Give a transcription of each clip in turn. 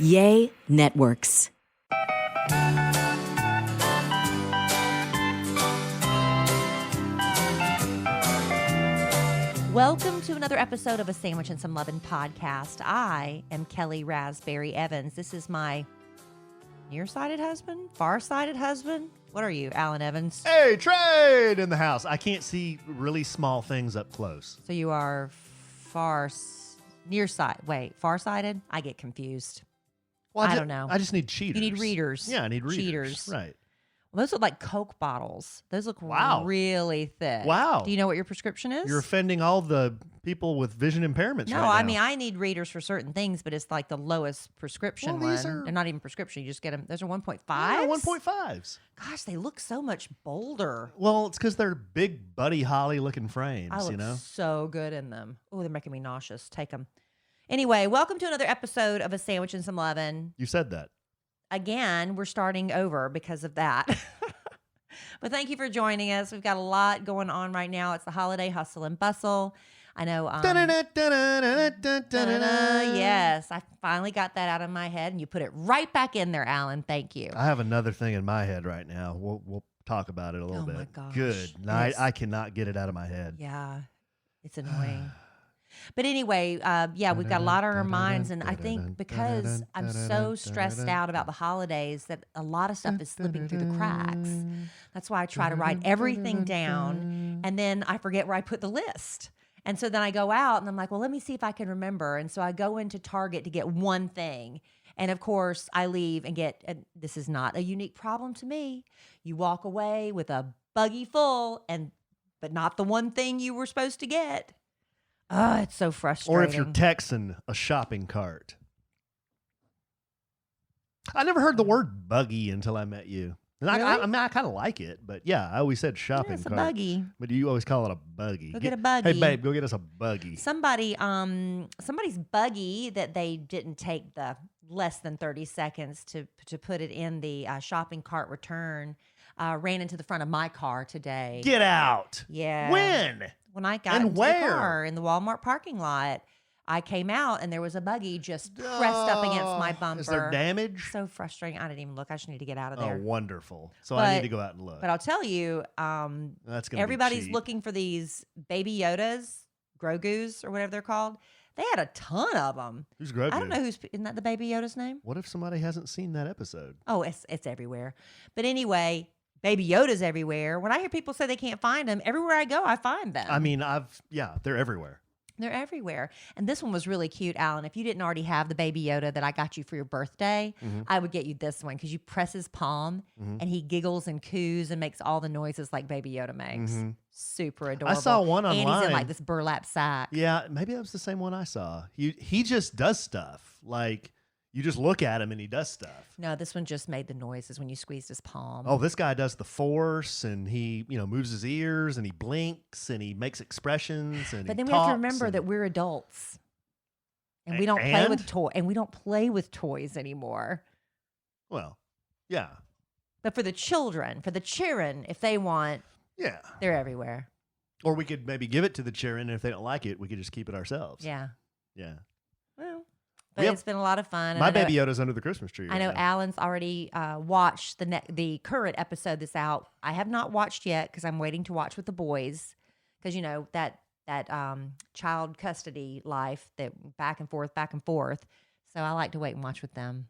Yay Networks. Welcome to another episode of A Sandwich and Some Lovin' podcast. I am Kellie Raspberry Evans. This is my nearsighted husband, farsighted husband. What are you, Alan Evans? Hey, trade in the house. I can't see really small things up close. So you are farsighted? I get confused. Well, I don't know. I just need cheaters. You need readers. Yeah, I need readers. Cheaters. Right. Well, those look like Coke bottles. Those look Wow. really thick. Wow. Do you know what your prescription is? You're offending all the people with vision impairments No, right now. I mean, I need readers for certain things, but it's like the lowest prescription Well, these one. are- They're not even prescription. You just get them. Those are 1.5s? Yeah, 1.5s. Gosh, they look so much bolder. Well, it's because they're big Buddy Holly looking frames, I look you know? so good in them. Oh, they're making me nauseous. Take them. Anyway, welcome to another episode of A Sandwich and Some Lovin'. You said that. Again, we're starting over because of that. But thank you for joining us. We've got a lot going on right now. It's the holiday hustle and bustle. I know. Yes, I finally got that out of my head, and you put it right back in there, Alan. Thank you. I have another thing in my head right now. We'll talk about it a little Oh, bit. my gosh. Good. No, Yes. I cannot get it out of my head. Yeah, it's annoying. But anyway, yeah, we've got a lot on our minds, and I think because I'm so stressed out about the holidays that a lot of stuff is slipping through the cracks. That's why I try to write everything down, and then I forget where I put the list. And so then I go out, and I'm like, well, let me see if I can remember. And so I go into Target to get one thing. And of course, I leave and get, and this is not a unique problem to me. You walk away with a buggy full, but not the one thing you were supposed to get. Oh, it's so frustrating. Or if you're texting a shopping cart. I never heard the word buggy until I met you. And Really? I mean, I kind of like it, but yeah, I always said shopping it's a cart. buggy. But you always call it a buggy. Go get a buggy. Hey, babe, go get us a buggy. Somebody's buggy that they didn't take the less than 30 seconds to put it in the shopping cart return ran into the front of my car today. Get out. Yeah. When I got And into where? the car in the Walmart parking lot, I came out and there was a buggy just pressed up against my bumper. Is there damage? So frustrating. I didn't even look. I just need to get out of Oh, there. wonderful. So But- I need to go out and look. But I'll tell you, That's gonna be everybody's cheap. looking for these baby Yodas, Grogu's or whatever they're called. They had a ton of them. Who's Grogu? I don't know isn't that the baby Yoda's name? What if somebody hasn't seen that episode? Oh, it's everywhere. But anyway, baby Yoda's everywhere. When I hear people say they can't find them, everywhere I go, I find them. I mean, they're everywhere. They're everywhere. And this one was really cute, Alan. If you didn't already have the baby Yoda that I got you for your birthday, I would get you this one because you press his palm and he giggles and coos and makes all the noises like baby Yoda makes. Super adorable. I saw one And he's in online. like this burlap sack. Yeah, maybe that was the same one I saw. He just does stuff. Like, you just look at him and he does stuff. No, this one just made the noises when you squeezed his palm. Oh, this guy does the force, and he, moves his ears, and he blinks, and he makes expressions, and But then he we have to talks, remember and- that we're adults. And we don't play with And? and we don't play with toys anymore. Well, yeah, But for the children, if they want, yeah. they're everywhere. Or we could maybe give it to the children, and if they don't like it, we could just keep it ourselves. Yeah. Yeah. Well, but Yep. it's been a lot of fun. and My I know- baby Yoda's under the Christmas tree. I know right now. Alan's already watched the current episode that's out. I have not watched yet because I'm waiting to watch with the boys because that child custody life that back and forth. So I like to wait and watch with them.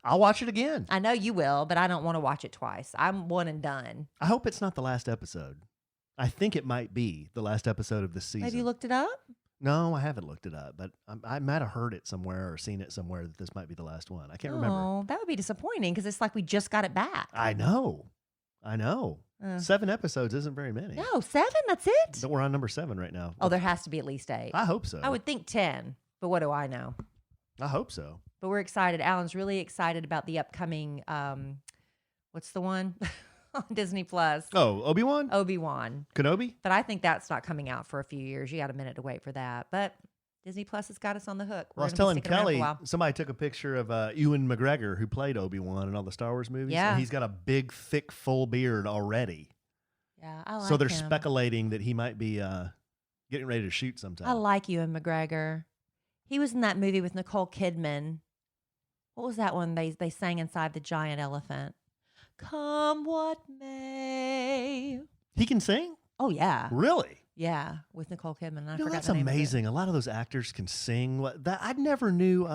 I'll watch it again. I know you will, but I don't want to watch it twice. I'm one and done. I hope it's not the last episode. I think it might be the last episode of this season. Have you looked it up? No, I haven't looked it up, but I might have heard it somewhere or seen it somewhere that this might be the last one. I can't remember. Oh, that would be disappointing because it's like we just got it back. I know. 7 episodes isn't very many. No, 7? That's it? But we're on number 7 right now. Oh, there has to be at least 8. I hope so. I would think 10, but what do I know? I hope so. But we're excited. Alan's really excited about the upcoming, what's the one? On Disney Plus. Oh, Obi-Wan? Obi-Wan. Kenobi? But I think that's not coming out for a few years. You got a minute to wait for that. But Disney Plus has got us on the hook. Well, I was telling Kellie, somebody took a picture of Ewan McGregor, who played Obi-Wan in all the Star Wars movies. Yeah. And he's got a big, thick, full beard already. Yeah, I like So they're him. speculating that he might be getting ready to shoot sometime. I like Ewan McGregor. He was in that movie with Nicole Kidman. What was that one they sang inside the giant elephant? Come what may. He can sing? Oh, yeah. Really? Yeah, with Nicole Kidman. I You know, forgot that's the name amazing. A lot of those actors can sing. I never knew.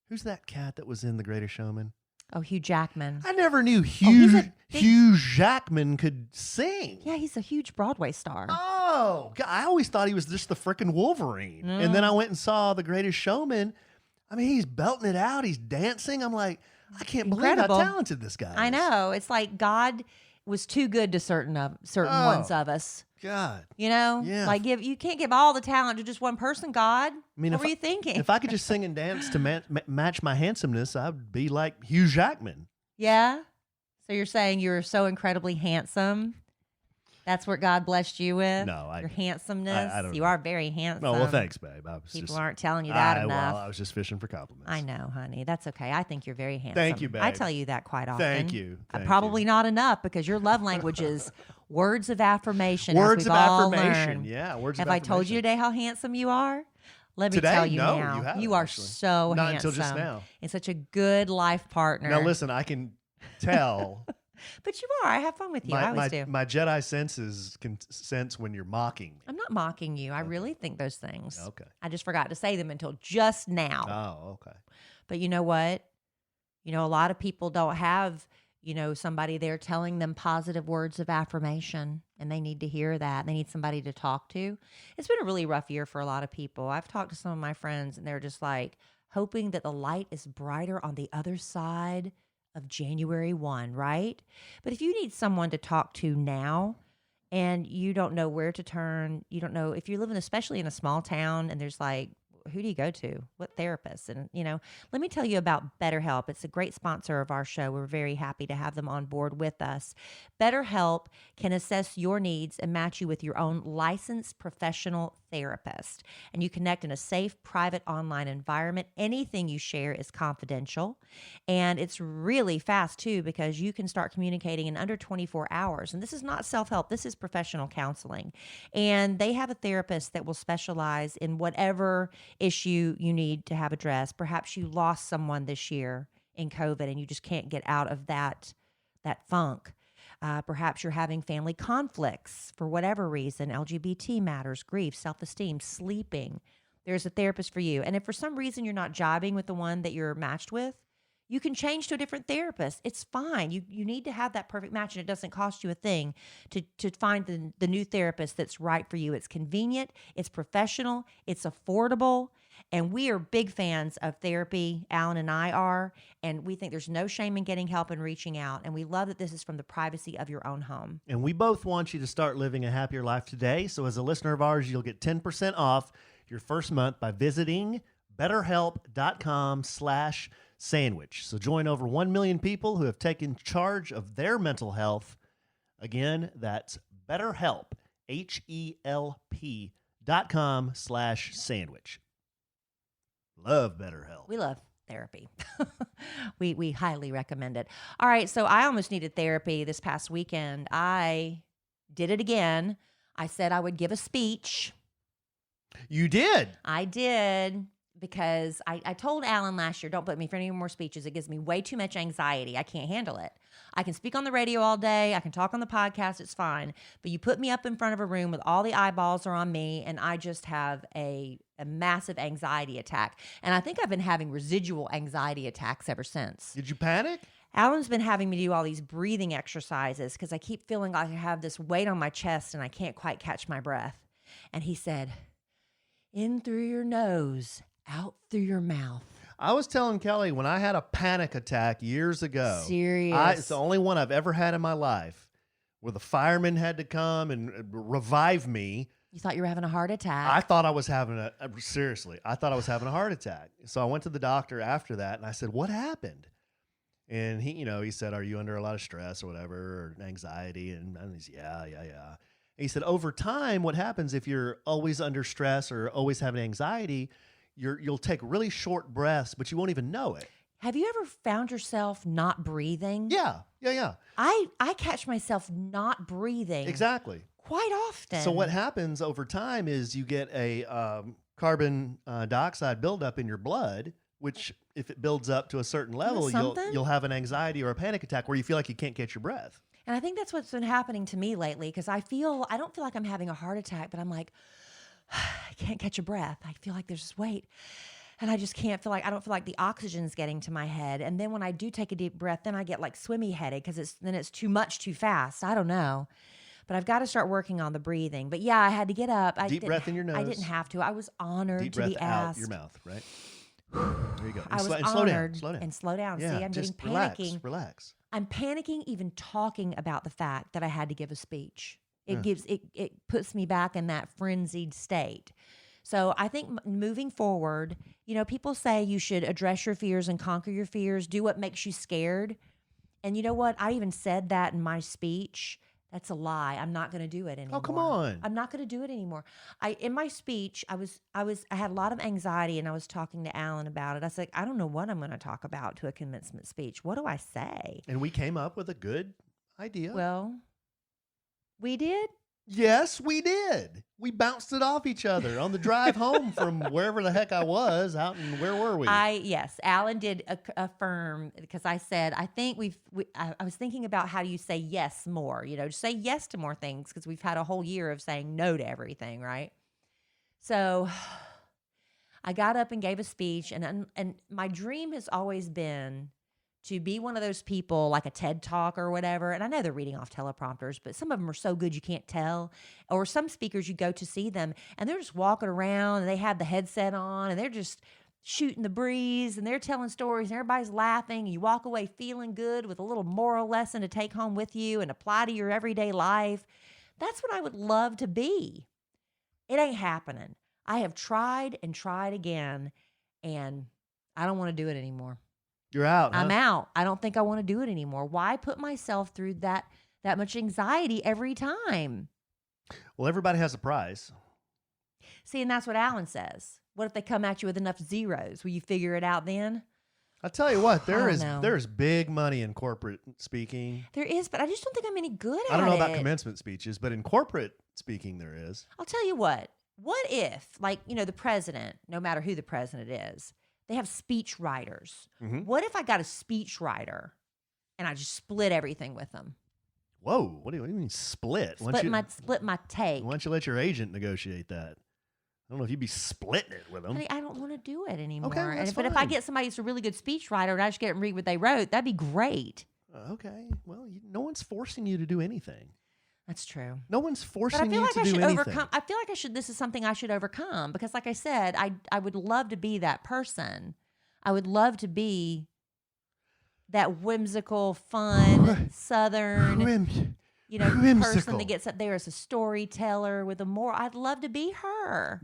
Who's that cat that was in The Greatest Showman? Oh, Hugh Jackman. I never knew big- Hugh Jackman could sing. Yeah, he's a huge Broadway star. Oh, God, I always thought he was just the frickin' Wolverine. And then I went and saw The Greatest Showman. I mean, he's belting it out. He's dancing. I'm like, I can't believe how talented this guy is. I know. It's like God was too good to certain ones of us. God. You know? Yeah. Like you can't give all the talent to just one person, God. I mean, what were you thinking? If I could just sing and dance to match my handsomeness, I'd be like Hugh Jackman. Yeah? So you're saying you're so incredibly handsome? That's what God blessed you with? No, your handsomeness. I don't you know. are very handsome. Oh, well, thanks, babe. People aren't telling you that enough. Well, I was just fishing for compliments. I know, honey. That's okay. I think you're very handsome. Thank you, babe. I tell you that quite often. Thank you. Probably not enough because your love language is words of affirmation. Words of affirmation. Learned. Yeah, words Have of affirmation. Have I told you today how handsome you are? Let me Today? tell you No, now. you haven't, are actually. so Not handsome. until just now. And such a good life partner. Now, listen, I can tell. But you are. I have fun with you. I always do. My Jedi senses can sense when you're mocking me. I'm not mocking you. I really think those things. Okay. I just forgot to say them until just now. Oh, okay. But you know what? You know, a lot of people don't have, somebody there telling them positive words of affirmation, and they need to hear that. They need somebody to talk to. It's been a really rough year for a lot of people. I've talked to some of my friends, and they're just like hoping that the light is brighter on the other side of January 1, right? But if you need someone to talk to now and you don't know where to turn, you don't know if you're living especially in a small town and there's like, who do you go to? What therapist? And, let me tell you about BetterHelp. It's a great sponsor of our show. We're very happy to have them on board with us. BetterHelp can assess your needs and match you with your own licensed professional therapist. And you connect in a safe, private online environment. Anything you share is confidential. And it's really fast, too, because you can start communicating in under 24 hours. And this is not self-help. This is professional counseling. And they have a therapist that will specialize in whatever issue you need to have addressed. Perhaps you lost someone this year in COVID and you just can't get out of that funk. Perhaps you're having family conflicts for whatever reason, LGBT matters, grief, self-esteem, sleeping. There's a therapist for you. And if for some reason you're not jiving with the one that you're matched with, you can change to a different therapist. It's fine. You need to have that perfect match, and it doesn't cost you a thing to find the new therapist that's right for you. It's convenient, it's professional, it's affordable, and we are big fans of therapy. Alan and I are, and we think there's no shame in getting help and reaching out, and we love that this is from the privacy of your own home. And we both want you to start living a happier life today. So as a listener of ours, you'll get 10% off your first month by visiting betterhelp.com/sandwich. So join over 1 million people who have taken charge of their mental health. Again, that's BetterHelp, HELP.com/sandwich. Love BetterHelp. We love therapy. We highly recommend it. All right, so I almost needed therapy this past weekend. I did it again. I said I would give a speech. You did? I did. Because I told Alan last year, don't put me for any more speeches. It gives me way too much anxiety. I can't handle it. I can speak on the radio all day. I can talk on the podcast. It's fine. But you put me up in front of a room with all the eyeballs are on me, and I just have a massive anxiety attack. And I think I've been having residual anxiety attacks ever since. Did you panic? Alan's been having me do all these breathing exercises because I keep feeling like I have this weight on my chest and I can't quite catch my breath. And he said, in through your nose, out through your mouth. I was telling Kelly when I had a panic attack years ago. Serious? It's the only one I've ever had in my life where the firemen had to come and revive me. You thought you were having a heart attack? I thought I was having I thought I was having a heart attack. So I went to the doctor after that and I said, what happened? And he said, are you under a lot of stress or whatever, or anxiety? And he said, yeah. And he said, over time, what happens if you're always under stress or always having anxiety, you'll take really short breaths, but you won't even know it. Have you ever found yourself not breathing? Yeah. I catch myself not breathing. Exactly. Quite often. So what happens over time is you get a carbon dioxide buildup in your blood which if it builds up to a certain level, you'll have an anxiety or a panic attack where you feel like you can't catch your breath. And I think that's what's been happening to me lately, because I don't feel like I'm having a heart attack, but I'm like, I can't catch a breath. I feel like there's this weight. And I just I don't feel like the oxygen's getting to my head. And then when I do take a deep breath, then I get like swimmy headed because it's too much too fast. I don't know. But I've got to start working on the breathing. But yeah, I had to get up. Deep breath in your nose. I didn't have to. I was honored to be asked. Deep breath out your mouth, right? There you go. I was honored. Slow down. And slow down. Yeah, see, I'm getting panicking. Relax. I'm panicking even talking about the fact that I had to give a speech. It puts me back in that frenzied state. So I think moving forward, people say you should address your fears and conquer your fears, do what makes you scared. And you know what? I even said that in my speech. That's a lie. I'm not going to do it anymore. Oh, come on. I'm not going to do it anymore. In my speech, I had a lot of anxiety, and I was talking to Alan about it. I said, I don't know what I'm going to talk about to a commencement speech. What do I say? And we came up with a good idea. Well, we did? Yes, we did. We bounced it off each other on the drive home from wherever the heck I was out in, where were we? Yes, Alan did affirm, because I said, I think I was thinking about how do you say yes more, just say yes to more things, because we've had a whole year of saying no to everything, right? So I got up and gave a speech, and my dream has always been to be one of those people like a TED Talk or whatever. And I know they're reading off teleprompters, but some of them are so good you can't tell. Or some speakers, you go to see them and they're just walking around and they have the headset on and they're just shooting the breeze and they're telling stories and everybody's laughing. And you walk away feeling good with a little moral lesson to take home with you and apply to your everyday life. That's what I would love to be. It ain't happening. I have tried and tried again, and I don't want to do it anymore. You're out. I'm out. I don't think I want to do it anymore. Why put myself through that much anxiety every time? Well, everybody has a price. See, and that's what Alan says. What if they come at you with enough zeros? Will you figure it out then? I'll tell you what, there's big money in corporate speaking. There is, but I just don't think I'm any good at it. I don't know about commencement speeches, but in corporate speaking there is. I'll tell you what if, the president, no matter who the president is, they have speech writers. Mm-hmm. What if I got a speech writer and I just split everything with them? Whoa, what do you mean split? Split my take. Why don't you let your agent negotiate that? I don't know if you'd be splitting it with them. Honey, I don't want to do it anymore. Okay, that's fine. But if I get somebody who's a really good speech writer and I just get them read what they wrote, that'd be great. Okay, well, no one's forcing you to do anything. That's true. No one's forcing you to do anything. I feel like this is something I should overcome, because like I said, I would love to be that person. I would love to be that whimsical, fun, Southern, person that gets up there as a storyteller with a moral. I'd love to be her.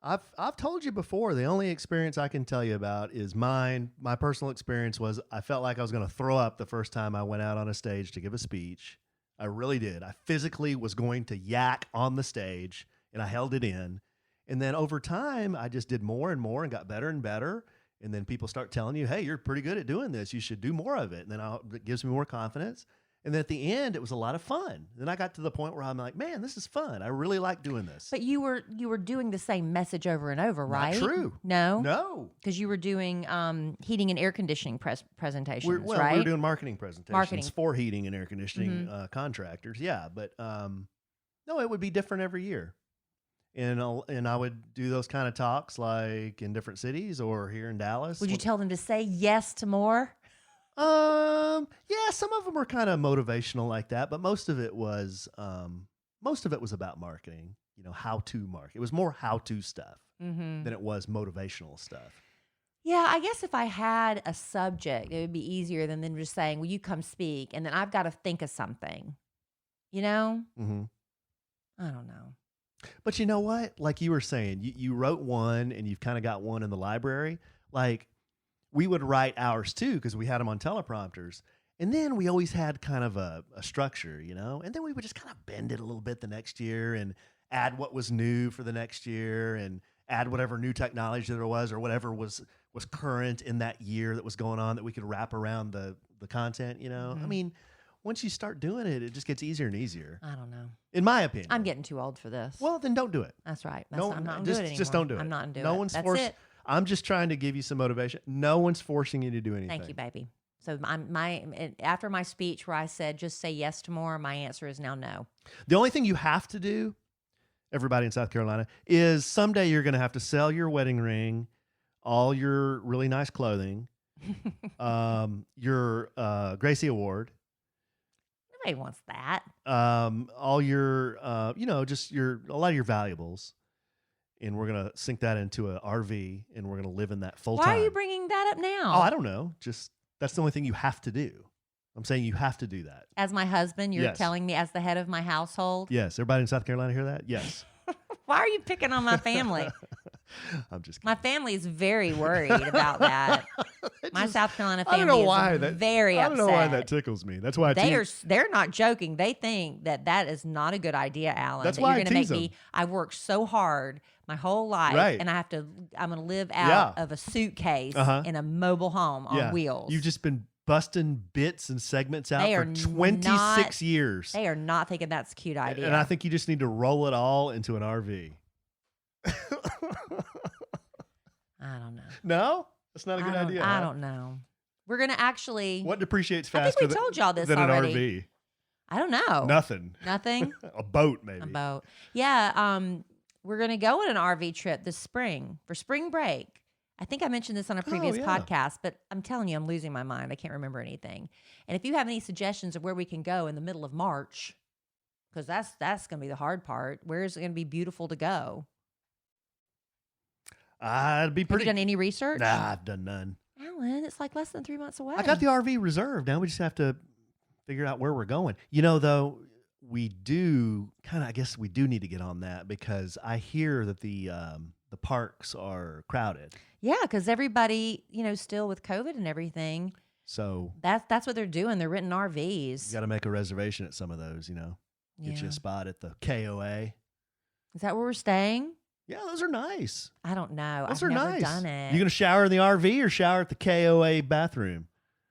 I've told you before, the only experience I can tell you about is mine. My personal experience was I felt like I was going to throw up the first time I went out on a stage to give a speech. I really did. I physically was going to yak on the stage, and I held it in. And then over time, I just did more and more and got better and better. And then people start telling you, hey, you're pretty good at doing this. You should do more of it. And then it gives me more confidence. And then at the end, it was a lot of fun. Then I got to the point where I'm like, man, this is fun. I really like doing this. But you were doing the same message over and over, right? Not true. No. Because you were doing heating and air conditioning presentations, right? We were doing marketing presentations for heating and air conditioning contractors. Yeah, but no, it would be different every year. And I would do those kind of talks like in different cities or here in Dallas. Would you tell them to say yes to more? Yeah, some of them were kind of motivational like that, but most of it was about marketing, how to market. It was more how to stuff than it was motivational stuff. Yeah, I guess if I had a subject, it would be easier than just saying, will you come speak? And then I've got to think of something, Mm-hmm. I don't know. But you know what? Like you were saying, you wrote one and you've kind of got one in the library. Like we would write ours too, because we had them on teleprompters. And then we always had kind of a structure, and then we would just kind of bend it a little bit the next year and add what was new for the next year and add whatever new technology there was or whatever was current in that year that was going on that we could wrap around the content, Mm-hmm. I mean, once you start doing it, it just gets easier and easier. I don't know. In my opinion. I'm getting too old for this. Well, then don't do it. That's right. I'm not going to do it anymore. Just don't do it. I'm not going to do it. No one's forced. I'm just trying to give you some motivation. No one's forcing you to do anything. Thank you, baby. So after my speech where I said just say yes to more, my answer is now no. The only thing you have to do, everybody in South Carolina, is someday you're going to have to sell your wedding ring, all your really nice clothing, your Gracie Award. Nobody wants that. All your, just a lot of your valuables. And we're going to sink that into an RV and we're going to live in that full time. Why are you bringing that up now? Oh, I don't know. Just that's the only thing you have to do. I'm saying you have to do that. As my husband, you're Yes. telling me as the head of my household? Yes. Everybody in South Carolina hear that? Yes. Why are you picking on my family? I'm just kidding. My family is very worried about that. My South Carolina I don't family know why is that, very upset. I don't know why that tickles me. That's why They're not joking. They think that is not a good idea, Alan. That's that why you're I gonna tease make me. I worked so hard my whole life, Right. and I'm going to live out Yeah. of a suitcase in a mobile home on Yeah. wheels. You've just been busting bits and segments out They for are 26 years. They are not thinking that's a cute idea. And I think you just need to roll it all into an RV. I don't know. No? That's not a good idea. I don't know. We're going to actually. What depreciates I faster think we told y'all this than already. an RV? I don't know. Nothing. Nothing? A boat, maybe. A boat. Yeah. We're going to go on an RV trip this spring for spring break. I think I mentioned this on a previous yeah. podcast, but I'm telling you, I'm losing my mind. I can't remember anything. And if you have any suggestions of where we can go in the middle of March, because that's going to be the hard part, where is it going to be beautiful to go? I'd be pretty. Have you done any research? Nah, I've done none. Alan, it's like less than 3 months away. I got the RV reserved. Now we just have to figure out where we're going. You know, though, we do kind of, I guess we do need to get on that because I hear that the parks are crowded. Yeah, because everybody, still with COVID and everything. So That's what they're doing. They're renting RVs. you got to make a reservation at some of those, Get you Yeah. a spot at the KOA. Is that where we're staying? Yeah, those are nice. I don't know. Those I've are never nice. done it. You going to shower in the RV or shower at the KOA bathroom?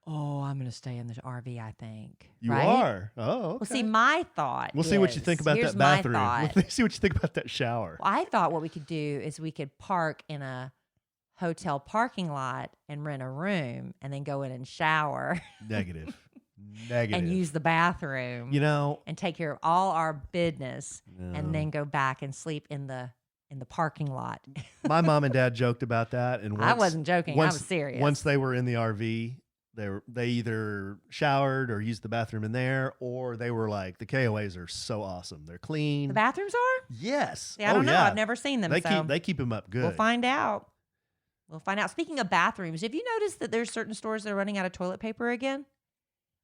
Oh, I'm going to stay in the RV, I think. You right? are? Oh, okay. Well, see, my thought We'll see what you think about here's that bathroom. My thought. We'll see what you think about that shower. Well, I thought what we could do is we could park in a hotel parking lot and rent a room and then go in and shower Negative. Negative. and use the bathroom and take care of all our business and then go back and sleep in the parking lot. My mom and dad joked about that, and I wasn't joking. I was serious. Once they were in the RV, they either showered or used the bathroom in there, or they were like, the KOAs are so awesome. They're clean. The bathrooms are? Yes. See, I don't know. Yeah. I've never seen them. They keep them up good. We'll find out. Speaking of bathrooms, have you noticed that there's certain stores that are running out of toilet paper again?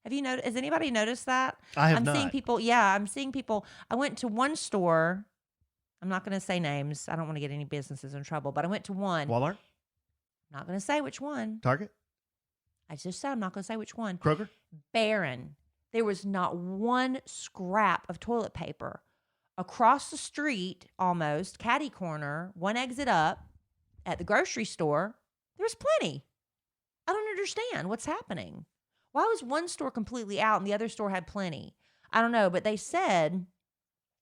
Have you noticed? Has anybody noticed that? I have I'm not. seeing people. Yeah, I'm seeing people. I went to one store. I'm not going to say names. I don't want to get any businesses in trouble, but I went to one. Walmart? I'm not going to say which one. Target? I just said I'm not going to say which one. Kroger? Barren. There was not one scrap of toilet paper. Across the street, almost, catty corner, one exit up, at the grocery store, there's plenty. I don't understand what's happening. Why was one store completely out and the other store had plenty? I don't know, but they said,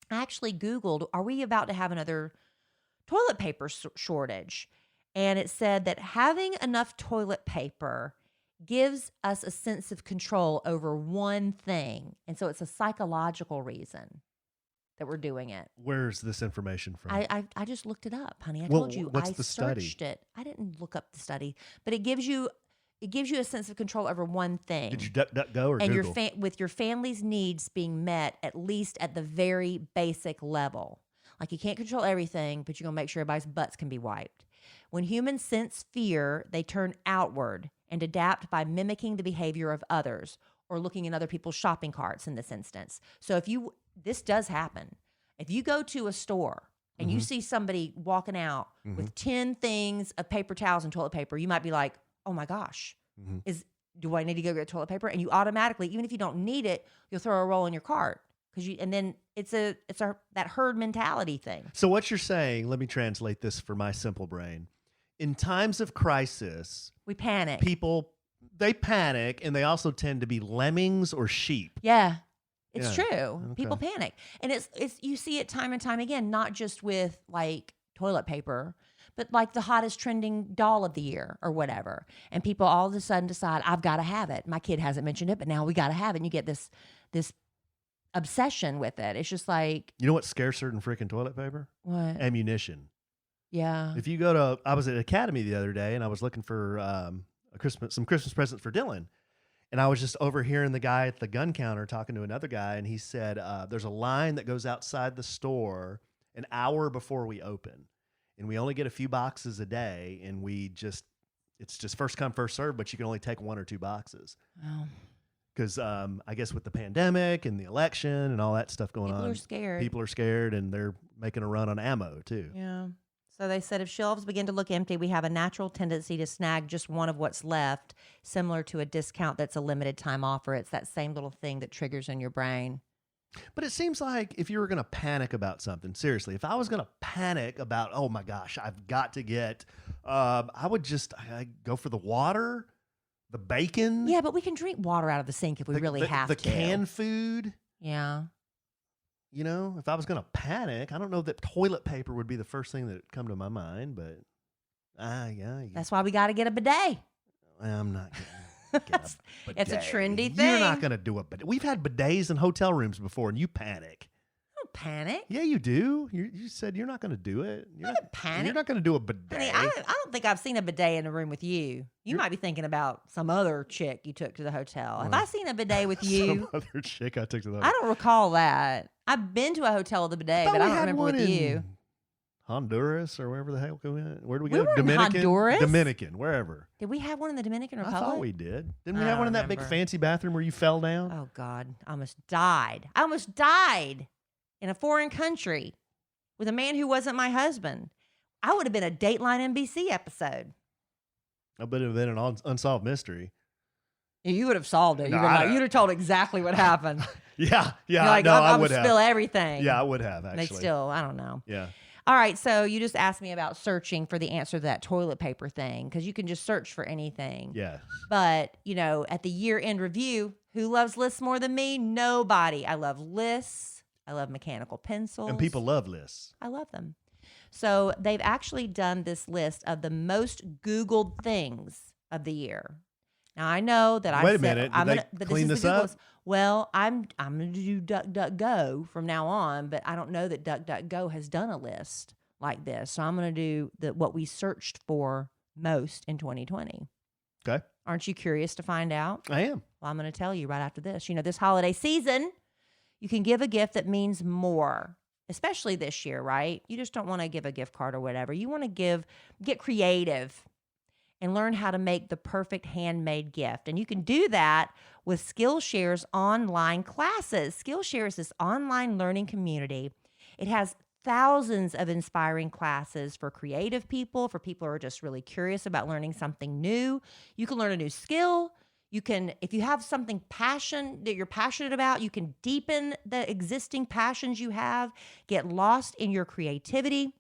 I actually Googled, are we about to have another toilet paper shortage? And it said that having enough toilet paper gives us a sense of control over one thing. And so it's a psychological reason that we're doing it. Where's this information from? I just looked it up, honey. I Well, told you what's I the study? searched it. I didn't look up the study, but it gives you a sense of control over one thing. Did you DuckDuckGo or and Google? with your family's needs being met at least at the very basic level. Like you can't control everything, but you're gonna make sure everybody's butts can be wiped. When humans sense fear, they turn outward and adapt by mimicking the behavior of others or looking in other people's shopping carts in this instance. So this does happen. If you go to a store and you see somebody walking out with 10 things of paper towels and toilet paper, you might be like, oh my gosh, do I need to go get toilet paper? And you automatically, even if you don't need it, you'll throw a roll in your cart. And then it's that herd mentality thing. So what you're saying, let me translate this for my simple brain. In times of crisis, We panic. they panic, and they also tend to be lemmings or sheep. Yeah. It's Yeah. true. Okay. People panic. And it's you see it time and time again, not just with like toilet paper, but like the hottest trending doll of the year or whatever. And people all of a sudden decide, I've got to have it. My kid hasn't mentioned it, but now we got to have it. And you get this obsession with it. It's just like, You know what's scarcer than freaking toilet paper? what? Ammunition. Yeah. If you go to, I was at Academy the other day and I was looking for some Christmas presents for Dylan. And I was just overhearing the guy at the gun counter talking to another guy. And he said, there's a line that goes outside the store an hour before we open. And we only get a few boxes a day. And it's just first come, first serve, but you can only take 1 or 2 boxes. Wow. Because I guess with the pandemic and the election and all that stuff going on. People are scared. People are scared and they're making a run on ammo too. Yeah. So they said if shelves begin to look empty, we have a natural tendency to snag just one of what's left, similar to a discount that's a limited time offer. It's that same little thing that triggers in your brain. But it seems like if you were going to panic about something, seriously, if I was going to panic about, oh my gosh, I've got to get, I would just go for the water, the bacon. Yeah, but we can drink water out of the sink if we really have the to. The canned food. Yeah. You know, if I was going to panic, I don't know that toilet paper would be the first thing that would come to my mind, but yeah. That's why we got to get a bidet. I'm not going to get a bidet. It's a trendy thing. You're not going to do a bidet. We've had bidets in hotel rooms before, and you panic. I don't panic. Yeah, you do. You said you're not going to do it. I don't panic. You're not going to do a bidet. Honey, I don't think I've seen a bidet in a room with you. You might be thinking about some other chick you took to the hotel. Have I seen a bidet with you? Some other chick I took to the I don't recall that. I've been to a hotel with a bidet, but I don't remember with you. Honduras or wherever the hell we went. Where did we We go? were in Dominican? Honduras? Dominican, wherever. Did we have one in the Dominican Republic? I thought we did. Didn't we I have one don't in that big remember. fancy bathroom where you fell down? Oh, God. I almost died. I almost died in a foreign country with a man who wasn't my husband. I would have been a Dateline NBC episode. I bet it would have been an unsolved mystery. You would have solved it. No, You'd have told exactly what happened. Yeah. You're like, no, I I'm would going to have. spill everything. Yeah, I would have, And they actually. still, I don't know. Yeah. All right, so you just asked me about searching for the answer to that toilet paper thing, because you can just search for anything. Yeah. But, at the year-end review, who loves lists more than me? Nobody. I love lists. I love mechanical pencils. And people love lists. I love them. So they've actually done this list of the most Googled things of the year. Now, I know that Wait a minute. Did they clean this up? Well, I'm going to do DuckDuckGo from now on, but I don't know that DuckDuckGo has done a list like this. So I'm going to do what we searched for most in 2020. Okay. Aren't you curious to find out? I am. Well, I'm going to tell you right after this. This holiday season, you can give a gift that means more, especially this year, right? You just don't want to give a gift card or whatever. You want to get creative and learn how to make the perfect handmade gift. And you can do that with Skillshare's online classes. Skillshare is this online learning community. It has thousands of inspiring classes for creative people, for people who are just really curious about learning something new. You can learn a new skill. You can, if you have something that you're passionate about, you can deepen the existing passions you have, get lost in your creativity.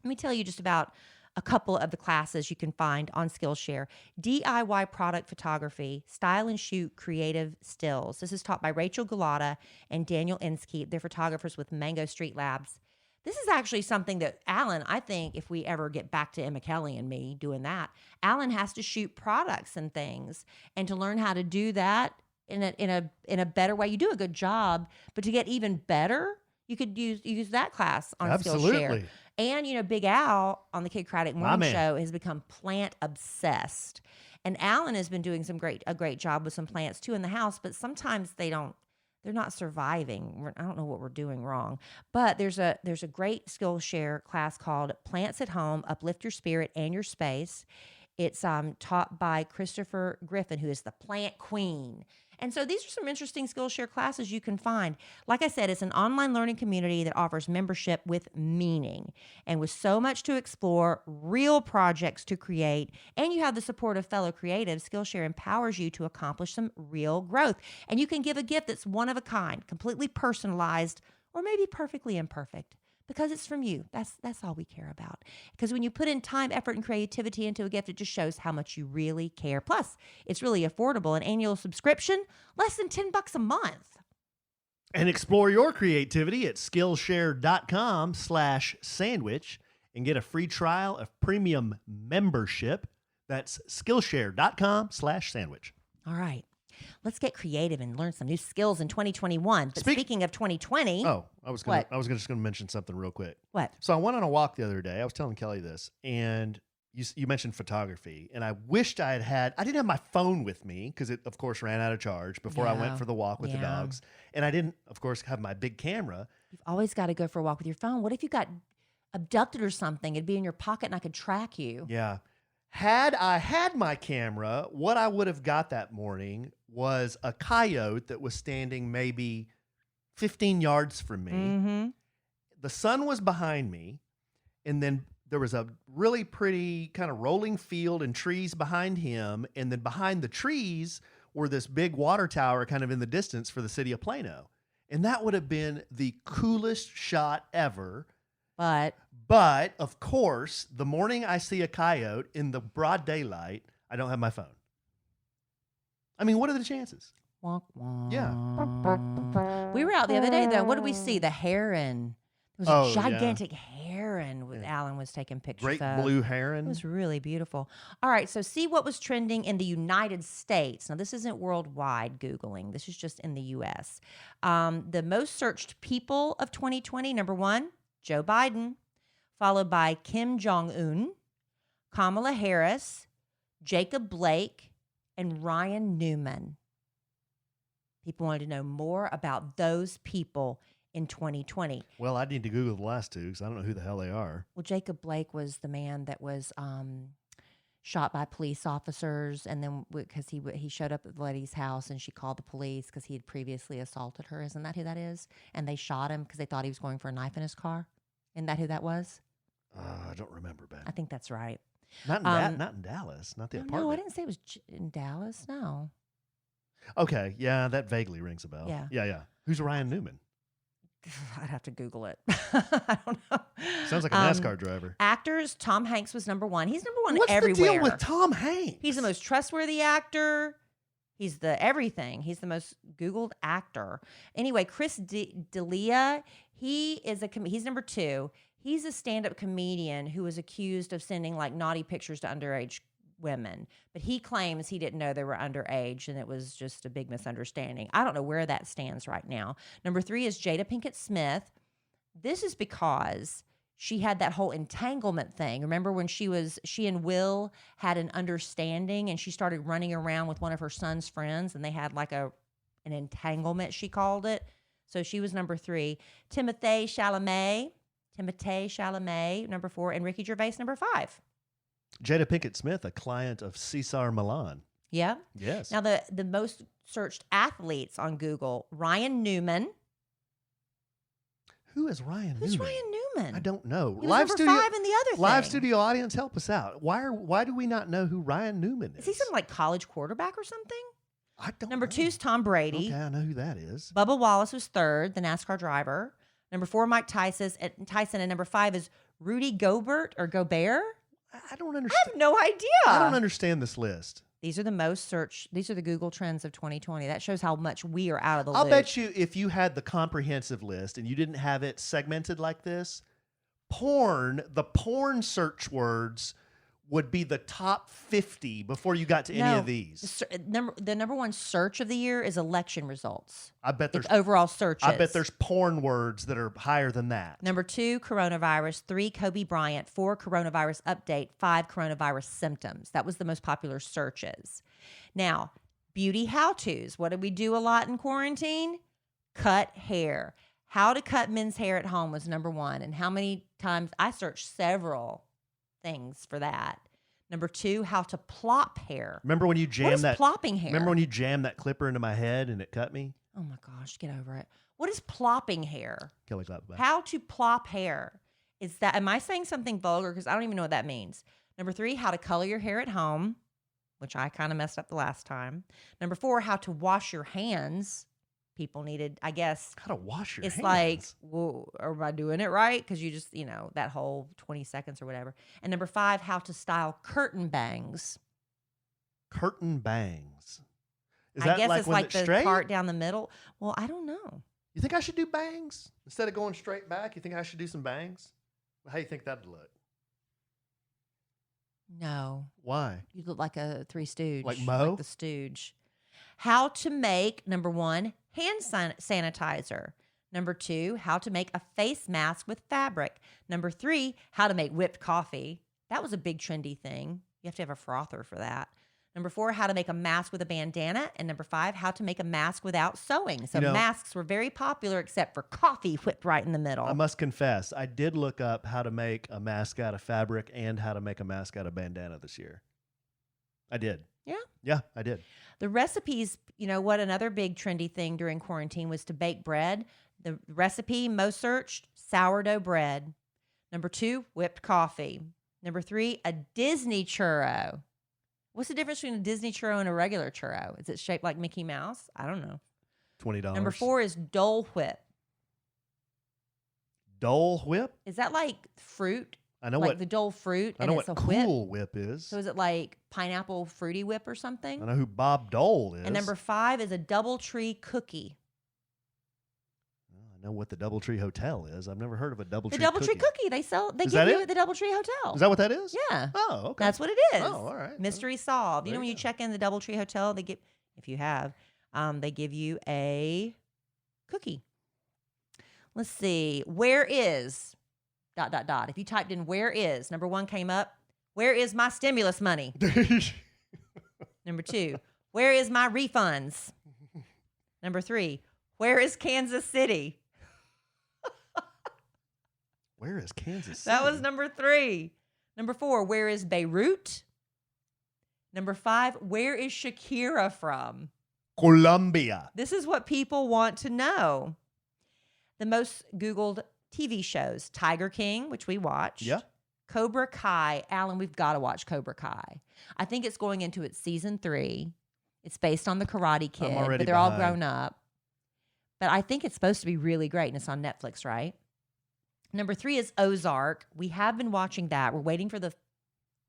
Let me tell you just about a couple of the classes you can find on Skillshare. DIY product photography, style and shoot creative stills. This is taught by Rachel Galata and Daniel Inskeep. They're photographers with Mango Street Labs. This is actually something that Alan, I think if we ever get back to Emma Kellie and me doing that, Alan has to shoot products and things. And to learn how to do that in a better way, you do a good job, but to get even better, you could use that class on Skillshare. And, Big Al on the Kid Craddock Morning Show has become plant obsessed. And Alan has been doing a great job with some plants too in the house, but sometimes they're not surviving. I don't know what we're doing wrong. But there's a great Skillshare class called Plants at Home, Uplift Your Spirit and Your Space. It's taught by Christopher Griffin, who is the plant queen. And so these are some interesting Skillshare classes you can find. Like I said, it's an online learning community that offers membership with meaning. And with so much to explore, real projects to create, and you have the support of fellow creatives, Skillshare empowers you to accomplish some real growth. And you can give a gift that's one of a kind, completely personalized, or maybe perfectly imperfect. Because it's from you. That's all we care about. Because when you put in time, effort, and creativity into a gift, it just shows how much you really care. Plus, it's really affordable. An annual subscription, less than $10 a month. And explore your creativity at Skillshare.com/sandwich and get a free trial of premium membership. That's Skillshare.com/sandwich. All right. Let's get creative and learn some new skills in 2021. But speaking of 2020. Oh, I was just gonna mention something real quick. What? So I went on a walk the other day. I was telling Kelly this, and you mentioned photography, and I wished I didn't have my phone with me because it, of course, ran out of charge before I went for the walk with the dogs. And I didn't, of course, have my big camera. You've always got to go for a walk with your phone. What if you got abducted or something? It'd be in your pocket and I could track you. Yeah. Had I had my camera, what I would have got that morning was a coyote that was standing maybe 15 yards from me. Mm-hmm. The sun was behind me, and then there was a really pretty kind of rolling field and trees behind him. And then behind the trees were this big water tower kind of in the distance for the city of Plano. And that would have been the coolest shot ever. But of course, the morning I see a coyote in the broad daylight, I don't have my phone. I mean, what are the chances? Wonk, wonk. Yeah. We were out the other day, though. What did we see? The heron. There was a gigantic heron Alan was taking pictures Great of. blue heron. It was really beautiful. All right, so see what was trending in the United States. Now, this isn't worldwide Googling. This is just in the U.S. The most searched people of 2020, number one, Joe Biden, followed by Kim Jong-un, Kamala Harris, Jacob Blake, and Ryan Newman. People wanted to know more about those people in 2020. Well, I need to Google the last two because I don't know who the hell they are. Well, Jacob Blake was the man that was shot by police officers, and then because he showed up at the lady's house and she called the police because he had previously assaulted her. Isn't that who that is? And they shot him because they thought he was going for a knife in his car. Isn't that who that was? I don't remember, Ben. I think that's right. Not in Dallas, not the apartment. No, I didn't say it was in Dallas. No. Okay, yeah, that vaguely rings a bell. Yeah. Who's Ryan Newman? I'd have to Google it. I don't know. Sounds like a NASCAR driver. Actors, Tom Hanks was number one. He's number one What's everywhere. the deal with Tom Hanks? He's the most trustworthy actor. He's the everything. He's the most Googled actor. Anyway, Chris D'Elia, he's number two. He's a stand-up comedian who was accused of sending like naughty pictures to underage women, but he claims he didn't know they were underage and it was just a big misunderstanding. I don't know where that stands right now. Number three is Jada Pinkett Smith. This is because she had that whole entanglement thing. Remember when she and Will had an understanding and she started running around with one of her son's friends and they had like an entanglement, she called it. So she was number three. Timothée Chalamet, number four, and Ricky Gervais, number five. Jada Pinkett Smith, a client of Cesar Millan. Yeah. Yes. Now, the most searched athletes on Google, Ryan Newman. Who is Ryan Newman? Who's Ryan Newman? I don't know. He was number five in the other thing. Live studio audience, help us out. Why do we not know who Ryan Newman is? Is he some like college quarterback or something? I don't Number know. two is Tom Brady. Okay, I know who that is. Bubba Wallace was third, the NASCAR driver. Number four, Mike Tyson, and number five is Rudy Gobert. I don't understand. I have no idea. I don't understand this list. These are the most searched. These are the Google trends of 2020. That shows how much we are out of the I'll loop. bet you if you had the comprehensive list and you didn't have it segmented like this, the porn search words would be the top 50 before you got to any of these. The number one search of the year is election results. I bet there's overall searches. I bet there's porn words that are higher than that. Number two, coronavirus. Three, Kobe Bryant. Four, coronavirus update. Five, coronavirus symptoms. That was the most popular searches. Now, beauty how-tos. What did we do a lot in quarantine? Cut hair. How to cut men's hair at home was number one. And how many times I searched several things for that. Number two, how to plop hair. Remember when you jammed that plopping hair? Remember when you jammed that clipper into my head and it cut me? Oh my gosh, get over it. What is plopping hair? Kelly clap back. How to plop hair. Am I saying something vulgar? Because I don't even know what that means. Number three, how to color your hair at home, which I kind of messed up the last time. Number four, how to wash your hands. People needed, I guess. How to wash your hands. It's like, well, am I doing it right? Because you just, that whole 20 seconds or whatever. And number five, how to style curtain bangs. Curtain bangs. Is I that guess like it's when like it's the straight? part down the middle. Well, I don't know. You think I should do bangs? Instead of going straight back, you think I should do some bangs? How do you think that'd look? No. Why? You look like a Three Stooge. Like Mo? Like the Stooge. How to make, number 1, hand sanitizer. Number 2, how to make a face mask with fabric. Number 3, how to make whipped coffee. That was a big trendy thing. You have to have a frother for that. Number 4, how to make a mask with a bandana. And number 5, how to make a mask without sewing. So masks were very popular except for coffee whipped right in the middle. I must confess, I did look up how to make a mask out of fabric and how to make a mask out of bandana this year. I did. Yeah? Yeah, I did. The recipes, what another big trendy thing during quarantine was to bake bread. The recipe most searched, sourdough bread. Number 2, whipped coffee. Number 3, a Disney churro. What's the difference between a Disney churro and a regular churro? Is it shaped like Mickey Mouse? I don't know. $20. Number 4 is Dole Whip. Dole Whip? Is that like fruit? I know like what the Dole fruit. I know and what it's a Cool Whip is. So is it like pineapple fruity whip or something? I know who Bob Dole is. And number 5 is a DoubleTree cookie. I know what the DoubleTree Hotel is. I've never heard of a DoubleTree The DoubleTree cookie. They give you at the DoubleTree Hotel. Is that what that is? Yeah. Oh, okay. That's what it is. Oh, all right. Mystery solved. You know There when you you go. check in the DoubleTree Hotel, they give you a cookie. Let's see. Where is ... If you typed in where is, number 1 came up. Where is my stimulus money? Number 2, where is my refunds? Number 3, where is Kansas City? Where is Kansas City? That was number 3. Number 4, where is Beirut? Number 5, where is Shakira from? Colombia. This is what people want to know. The most Googled TV shows: Tiger King, which we watched. Yeah. Cobra Kai. Alan, we've got to watch Cobra Kai. I think it's going into its season 3. It's based on the Karate Kid, but they're all grown up. But I think it's supposed to be really great, and it's on Netflix, right? Number 3 is Ozark. We have been watching that. We're waiting for the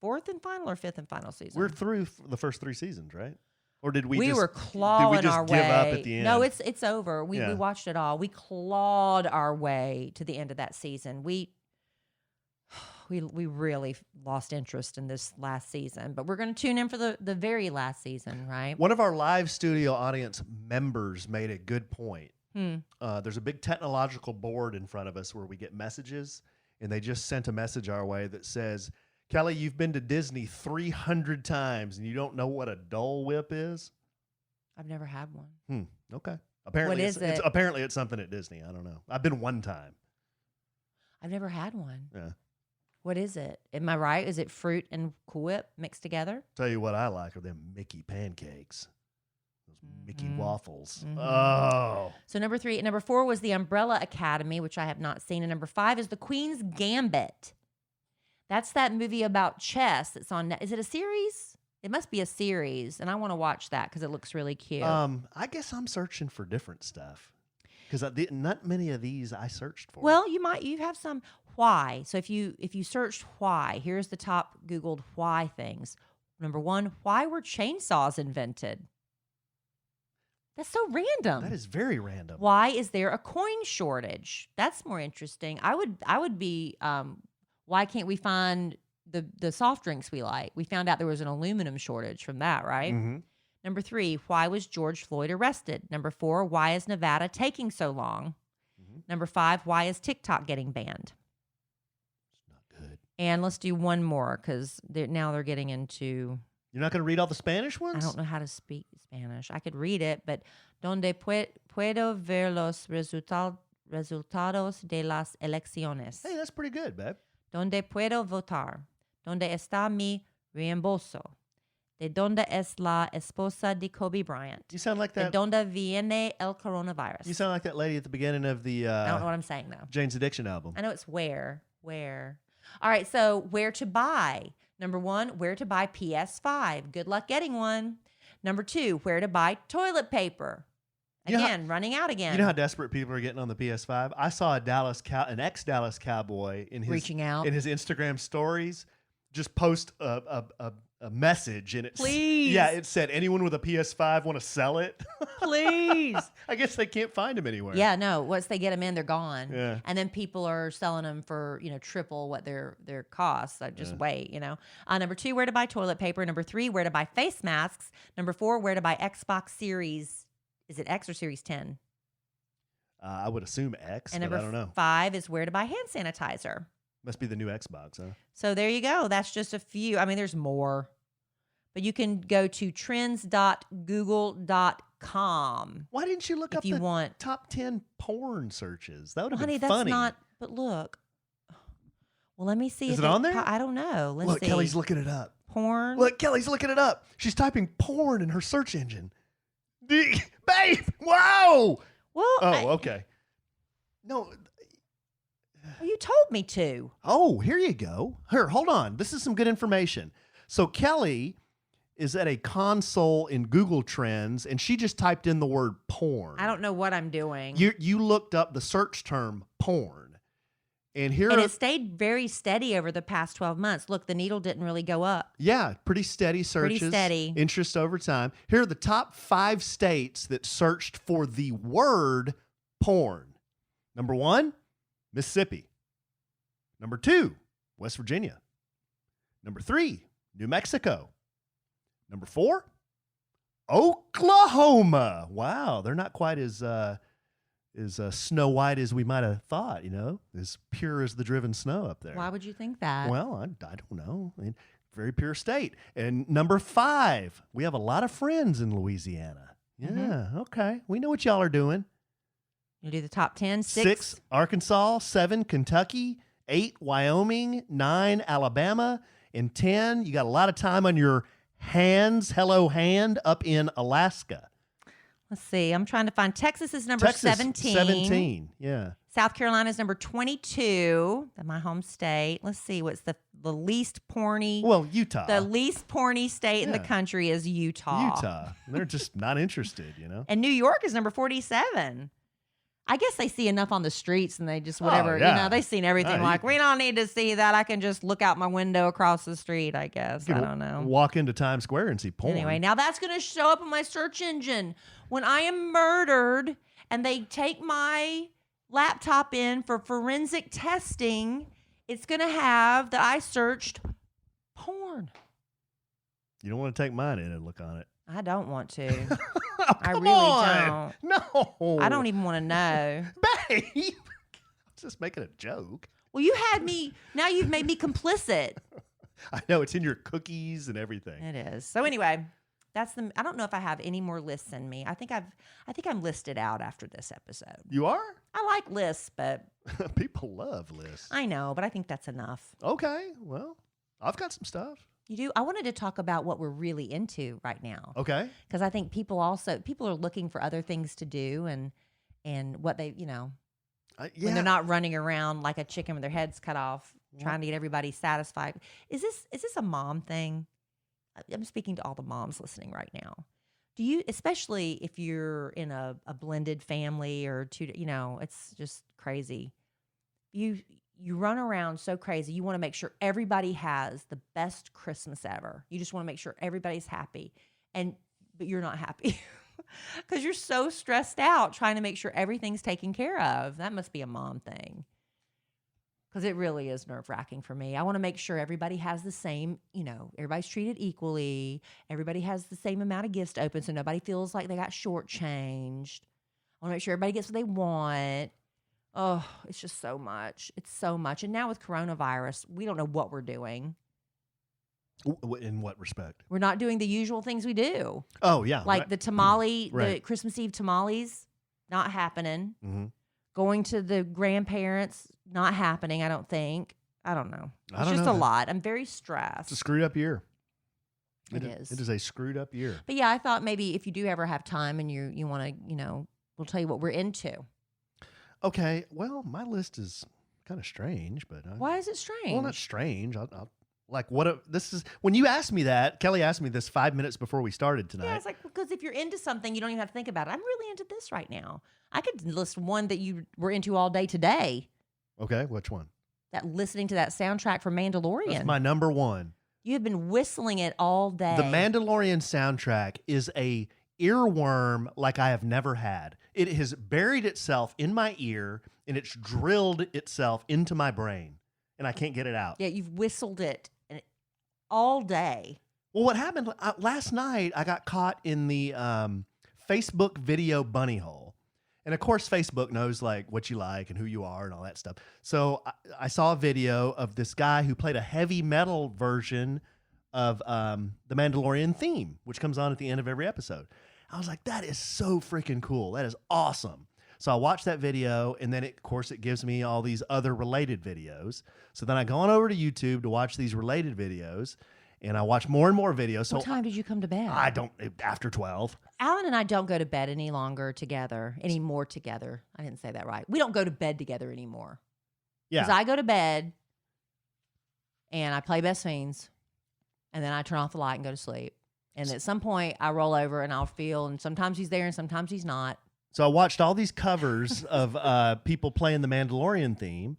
4th and final or 5th and final season. We're through the first 3 seasons, right? Or did we were clawing our way. Give up at the end? No, it's over. We watched it all. We clawed our way to the end of that season. We really lost interest in this last season, but we're going to tune in for the very last season, right? One of our live studio audience members made a good point. There's a big technological board in front of us where we get messages, and they just sent a message our way that says, Kellie, you've been to Disney 300 times and you don't know what a Dole Whip is? I've never had one. Okay. Apparently, what is it? Apparently it's something at Disney. I don't know. I've been one time. I've never had one. Yeah. What is it? Am I right? Is it fruit and Cool Whip mixed together? Tell you what I like are them Mickey pancakes. Those Mickey waffles. Mm-hmm. Oh. So number 4 was the Umbrella Academy, which I have not seen. And number 5 is the Queen's Gambit. That's that movie about chess that's on. Is it a series? It must be a series, and I want to watch that because it looks really cute. I guess I'm searching for different stuff because not many of these I searched for. Well, you have some why. So if you searched why, here's the top Googled why things. Number 1, why were chainsaws invented? That's so random. That is very random. Why is there a coin shortage? That's more interesting. I would be. Why can't we find the soft drinks we like? We found out there was an aluminum shortage from that, right? Mm-hmm. Number 3, why was George Floyd arrested? Number 4, why is Nevada taking so long? Mm-hmm. Number 5, why is TikTok getting banned? It's not good. And let's do one more because now they're getting into. You're not going to read all the Spanish ones? I don't know how to speak Spanish. I could read it, but donde puedo ver los resultados de las elecciones? Hey, that's pretty good, babe. Donde puedo votar? Donde está mi reembolso? De donde es la esposa de Kobe Bryant? You sound like De that. donde viene el coronavirus? You sound like that lady at the beginning of the I don't know what I'm saying though. Jane's Addiction album. I know it's where. All right, so where to buy? Number 1, where to buy PS5. Good luck getting one. Number 2, where to buy toilet paper. Again, running out again. You know how desperate people are getting on the PS5? I saw an ex-Dallas Cowboy in his reaching out in his Instagram stories just post a message and Please. it said, anyone with a PS5 want to sell it? Please. I guess they can't find them anywhere. Yeah, no. Once they get them in, they're gone. Yeah. And then people are selling them for, triple what their costs. So just wait, Number 2, where to buy toilet paper. Number 3, where to buy face masks. Number 4, where to buy Xbox Series. Is it X or Series 10? I would assume X, and but number I don't know. 5 is where to buy hand sanitizer. Must be the new Xbox, huh? So there you go. That's just a few. I mean, there's more. But you can go to trends.google.com. Why didn't you look up you the want top 10 porn searches? That would have honey, been funny. that's not. But look. Well, let me see. Is it on there? I don't know. Let's Look, see. Kellie's looking it up. Porn. Look, Kellie's looking it up. She's typing porn in her search engine. Babe, wow. Well, okay. No. Well, you told me to. Oh, here you go. Here, hold on. This is some good information. So Kellie is at a console in Google Trends, and she just typed in the word porn. I don't know what I'm doing. You looked up the search term porn, and it stayed very steady over the past 12 months. Look, the needle didn't really go up. Yeah, pretty steady searches. Pretty steady. Interest over time. Here are the top 5 states that searched for the word porn. Number 1, Mississippi. Number 2, West Virginia. Number 3, New Mexico. Number 4, Oklahoma. Wow, they're not quite as snow white as we might have thought, as pure as the driven snow up there. Why would you think that? Well, I don't know. I mean, very pure state. And number 5, we have a lot of friends in Louisiana. Yeah, okay. We know what y'all are doing. You do the top 10. 6, Arkansas. 7, Kentucky. 8, Wyoming. 9, Alabama. And 10, you got a lot of time on your hands, hello hand, up in Alaska. Let's see. I'm trying to find. Texas is number 17. 17, yeah. South Carolina is number 22, my home state. Let's see. What's the least porny? Well, Utah. The least porny state in the country is Utah. They're just not interested, And New York is number 47. I guess they see enough on the streets and they just whatever, they've seen everything. We don't need to see that. I can just look out my window across the street, I guess. I don't know. Walk into Times Square and see porn. Anyway, now that's going to show up in my search engine. When I am murdered and they take my laptop in for forensic testing, it's going to have that I searched porn. You don't want to take mine in and look on it. I don't want to. Oh, I really don't. No. I don't even want to know. Babe, I was just making a joke. Well, now you've made me complicit. I know, it's in your cookies and everything. It is. So anyway, I don't know if I have any more lists in me. I think I'm listed out after this episode. You are? I like lists, but people love lists. I know, but I think that's enough. Okay, well, I've got some stuff. You do? I wanted to talk about what we're really into right now. Okay. Because I think people are looking for other things to do and what they, when they're not running around like a chicken with their heads cut off, trying to get everybody satisfied. Is this a mom thing? I'm speaking to all the moms listening right now. Do you, especially if you're in a blended family or two, it's just crazy. You run around so crazy. You want to make sure everybody has the best Christmas ever. You just want to make sure everybody's happy, but you're not happy because you're so stressed out trying to make sure everything's taken care of. That must be a mom thing because it really is nerve-wracking for me. I want to make sure everybody has the same, everybody's treated equally. Everybody has the same amount of gifts open so nobody feels like they got shortchanged. I want to make sure everybody gets what they want. Oh, it's just so much. It's so much. And now with coronavirus, we don't know what we're doing. In what respect? We're not doing the usual things we do. Oh, yeah. Like the tamale, right. The Christmas Eve tamales, not happening. Mm-hmm. Going to the grandparents, not happening, I don't think. I don't know. It's just a lot. I'm very stressed. It's a screwed up year. It is. It is a screwed up year. But yeah, I thought maybe if you do ever have time and you want to, we'll tell you what we're into. Okay, well, my list is kind of strange, but why is it strange? Well, not strange. I'll like this is when you asked me that. Kellie asked me this 5 minutes before we started tonight. Yeah, it's like because if you're into something, you don't even have to think about it. I'm really into this right now. I could list one that you were into all day today. Okay, which one? listening to that soundtrack for Mandalorian. That's my number one. You have been whistling it all day. The Mandalorian soundtrack is a earworm like I have never had. It has buried itself in my ear and it's drilled itself into my brain and I can't get it out. Yeah, you've whistled it all day. Well, what happened last night, I got caught in the Facebook video bunny hole. And of course, Facebook knows like what you like and who you are and all that stuff. So I saw a video of this guy who played a heavy metal version of the Mandalorian theme, which comes on at the end of every episode. I was like, that is so freaking cool. That is awesome. So I watched that video, and then, of course, it gives me all these other related videos. So then I go on over to YouTube to watch these related videos, and I watch more and more videos. So what time did you come to bed? After 12. Alan and I don't go to bed anymore together. I didn't say that right. We don't go to bed together anymore. Yeah. Because I go to bed, and I play Best Fiends, and then I turn off the light and go to sleep. And at some point, I roll over and I'll feel, and sometimes he's there and sometimes he's not. So I watched all these covers of people playing the Mandalorian theme,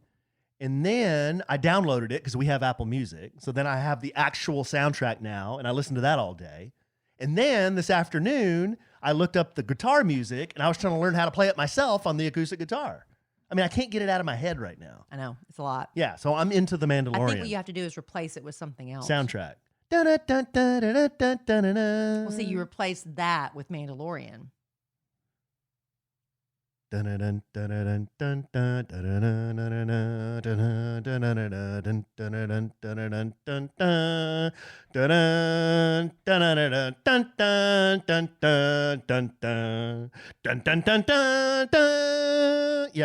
and then I downloaded it because we have Apple Music. So then I have the actual soundtrack now, and I listen to that all day. And then this afternoon, I looked up the guitar music, and I was trying to learn how to play it myself on the acoustic guitar. I mean, I can't get it out of my head right now. I know. It's a lot. Yeah, so I'm into the Mandalorian. I think what you have to do is replace it with something else. Soundtrack. Well, see, you replace that with Mandalorian. Yeah,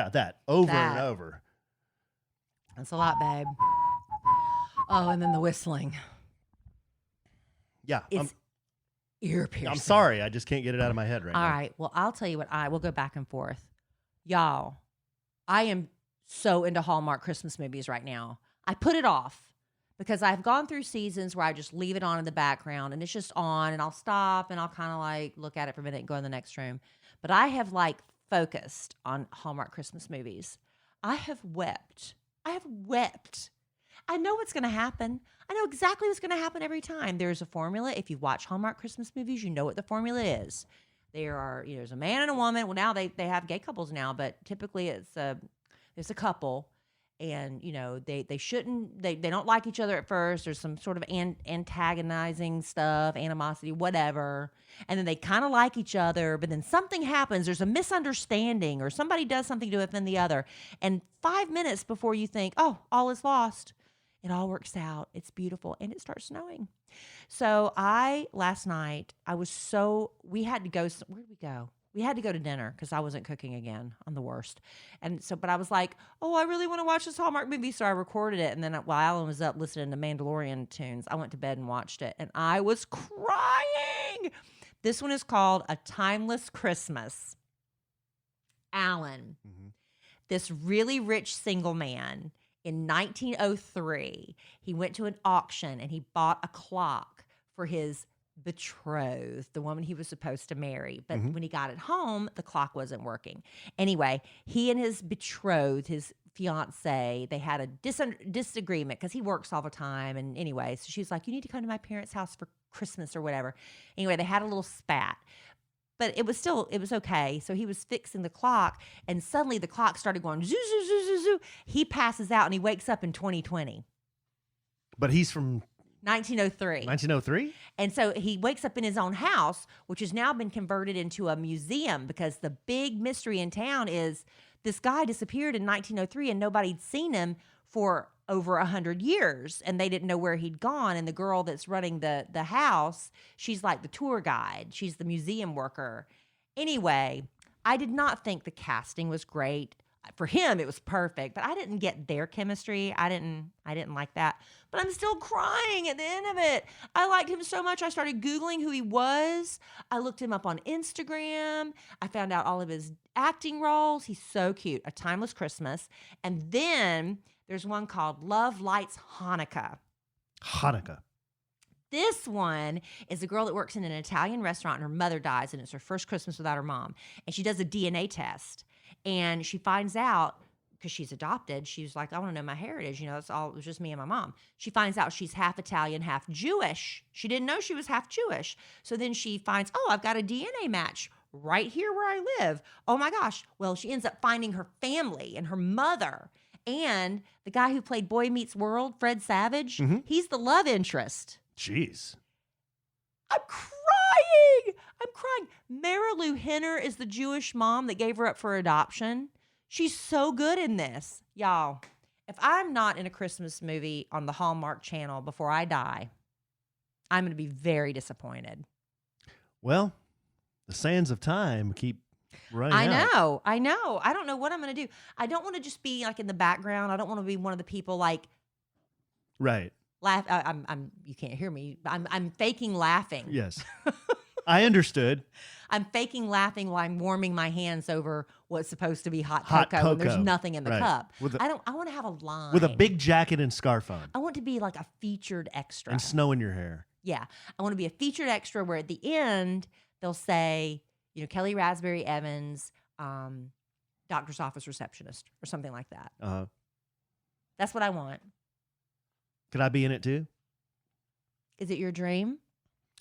that over and over. That's a lot, babe. Oh, and then the whistling. Yeah, it's ear piercing. I'm sorry, I just can't get it out of my head right now. All right, well, I'll tell you what. We'll go back and forth. Y'all, I am so into Hallmark Christmas movies right now. I put it off because I've gone through seasons where I just leave it on in the background and it's just on and I'll stop and I'll kind of like look at it for a minute and go in the next room. But I have like focused on Hallmark Christmas movies. I have wept. I know what's going to happen. I know exactly what's going to happen every time. There's a formula. If you watch Hallmark Christmas movies, you know what the formula is. There's a man and a woman. Well, now they have gay couples now, but typically it's a couple, and they don't like each other at first. There's some sort of antagonizing stuff, animosity, whatever, and then they kind of like each other, but then something happens. There's a misunderstanding, or somebody does something to offend the other, and 5 minutes before you think, oh, all is lost, it all works out. It's beautiful, and it starts snowing. So last night, we had to go, where did we go? We had to go to dinner because I wasn't cooking again. I'm the worst. And so, but I was like, oh, I really want to watch this Hallmark movie. So I recorded it. And then while Alan was up listening to Mandalorian tunes, I went to bed and watched it. And I was crying. This one is called A Timeless Christmas. Alan, this really rich single man, in 1903, he went to an auction and he bought a clock for his betrothed, the woman he was supposed to marry. But when he got it home, the clock wasn't working. Anyway, he and his betrothed, his fiance, they had a disagreement because he works all the time. And anyway, so she was like, you need to come to my parents' house for Christmas or whatever. Anyway, they had a little spat. But it was okay. So he was fixing the clock, and suddenly the clock started going zoo, zoo, zoo, zoo, zoo. He passes out, and he wakes up in 2020. But he's from 1903. 1903? And so he wakes up in his own house, which has now been converted into a museum, because the big mystery in town is this guy disappeared in 1903 and nobody'd seen him for over 100 years, and they didn't know where he'd gone. And the girl that's running the house, she's like the tour guide. She's the museum worker. Anyway, I did not think the casting was great. For him, it was perfect, but I didn't get their chemistry. I didn't like that. But I'm still crying at the end of it. I liked him so much. I started Googling who he was. I looked him up on Instagram. I found out all of his acting roles. He's so cute. A Timeless Christmas. And then there's one called Love Lights Hanukkah. Hanukkah. This one is a girl that works in an Italian restaurant, and her mother dies, and it's her first Christmas without her mom. And she does a DNA test. And she finds out because she's adopted, she was like, I want to know my heritage. You know, it was just me and my mom. She finds out she's half Italian, half Jewish. She didn't know she was half Jewish. So then she finds, oh, I've got a DNA match right here where I live. Oh my gosh. Well, she ends up finding her family and her mother. And the guy who played Boy Meets World, Fred Savage, he's the love interest. Jeez. I'm crying. Marilu Henner is the Jewish mom that gave her up for adoption. She's so good in this. Y'all, if I'm not in a Christmas movie on the Hallmark Channel before I die, I'm going to be very disappointed. Well, the sands of time keep running out. I know. I don't know what I'm going to do. I don't want to just be like in the background. I don't want to be one of the people like... Right. Laugh. You can't hear me. I'm faking laughing. Yes. I understood. I'm faking laughing while I'm warming my hands over what's supposed to be hot cocoa. And there's nothing in the cup. I want to have a line. With a big jacket and scarf on. I want to be like a featured extra. And snow in your hair. Yeah. I want to be a featured extra where at the end they'll say, you know, Kellie Raspberry Evans, doctor's office receptionist or something like that. Uh-huh. That's what I want. Could I be in it too? Is it your dream?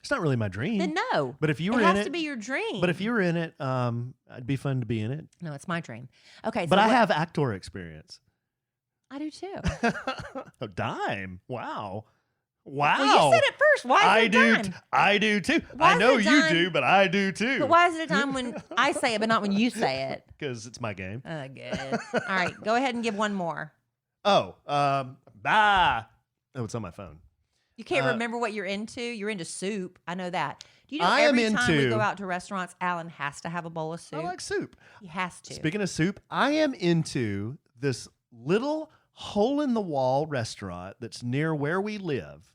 It's not really my dream. Then no. But if you were it in it, has to be your dream. But if you were in it, it'd be fun to be in it. No, it's my dream. Okay, so but I have actor experience. I do too. A dime. Wow. Wow. Well, you said it first. Why is it a dime? I do too. Why I know is it a you dime? do, but I do too. But why is it a time when I say it, but not when you say it? Because it's my game. Oh, good. All right, go ahead and give one more. Oh, it's on my phone. You can't remember what you're into? You're into soup. I know that. Do you know I every am time we into- go out to restaurants, Alan has to have a bowl of soup? I like soup. He has to. Speaking of soup, I am into this little hole-in-the-wall restaurant that's near where we live.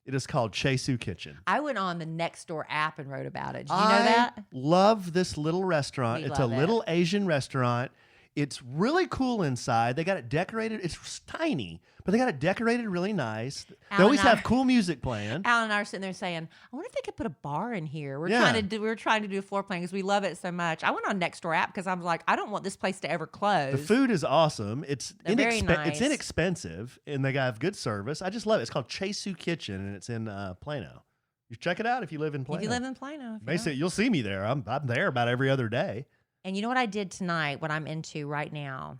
It is called Chesu Kitchen. I went on the Nextdoor app and wrote about it. Did you know that? I love this little restaurant. We It's a love it. little Asian restaurant. It's really cool inside. They got it decorated. It's tiny, but they got it decorated really nice. They always have cool music playing. Alan and I are sitting there saying, I wonder if they could put a bar in here. We're Yeah. trying to do a floor plan because we love it so much. I went on Nextdoor app because I was like, I don't want this place to ever close. The food is awesome. It's They're very nice. It's inexpensive, and they have good service. I just love it. It's called Chesu Kitchen, and it's in Plano. You check it out if you live in Plano. If you live in Plano. Basically, you'll see me there. I'm there about every other day. And you know what I did tonight, what I'm into right now?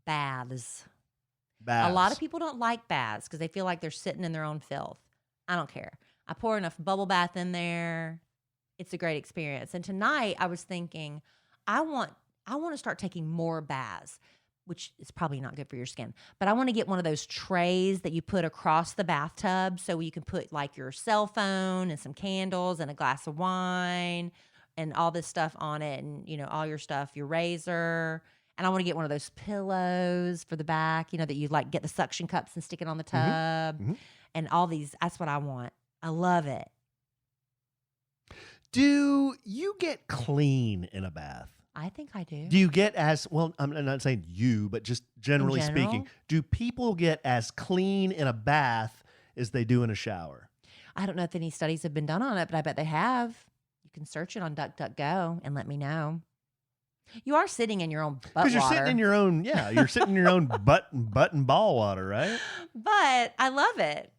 Baths. A lot of people don't like baths because they feel like they're sitting in their own filth. I don't care. I pour enough bubble bath in there. It's a great experience. And tonight I was thinking, I want to start taking more baths, which is probably not good for your skin. But I want to get one of those trays that you put across the bathtub so you can put like your cell phone and some candles and a glass of wine and all this stuff on it, and you know, all your stuff, your razor. And I want to get one of those pillows for the back, you know, that you like get the suction cups and stick it on the tub. And all these, that's what I want. I love it. Do you get clean in a bath? I think I do. Do you get as, well, I'm not saying you, but just generally In general? speaking, do people get as clean in a bath as they do in a shower? I don't know if any studies have been done on it, but I bet they have. You can search it on DuckDuckGo and let me know. You are sitting in your own butt water. Because you're sitting in your own, you're sitting in your own butt and ball water, right? But I love it.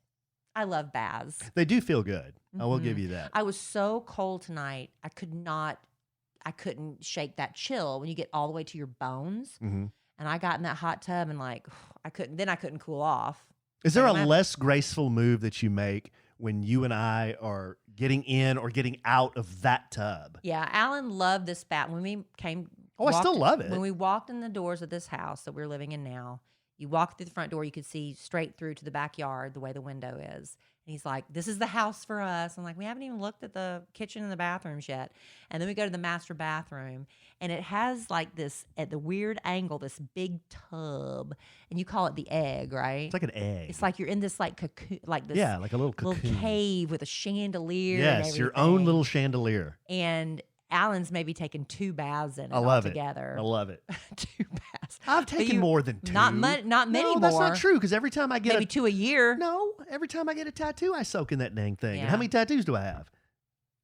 I love baths. They do feel good. I will give you that. I was so cold tonight. I couldn't shake that chill when you get all the way to your bones. And I got in that hot tub and like, I couldn't cool off. Is there a less graceful move that you make when you and I are getting in or getting out of that tub? Yeah, Alan loved this bath. When we came... I still love it. When we walked in the doors of this house that we're living in now, you walk through the front door, you could see straight through to the backyard the way the window is. And he's like, this is the house for us. I'm like, we haven't even looked at the kitchen and the bathrooms yet. And then we go to the master bathroom, and it has like this, at the weird angle, this big tub. And you call it the egg, right? It's like an egg. It's like you're in this like cocoon, like this like a little cocoon. cave with a chandelier. Yes, and your everything. own little chandelier. And Alan's maybe taken 2 baths in it I love together. it. I love it. 2 baths. I've taken more than 2. Not many no, more. that's not true, because every time I get Maybe 2 a year. No, every time I get a tattoo, I soak in that dang thing. Yeah. And how many tattoos do I have?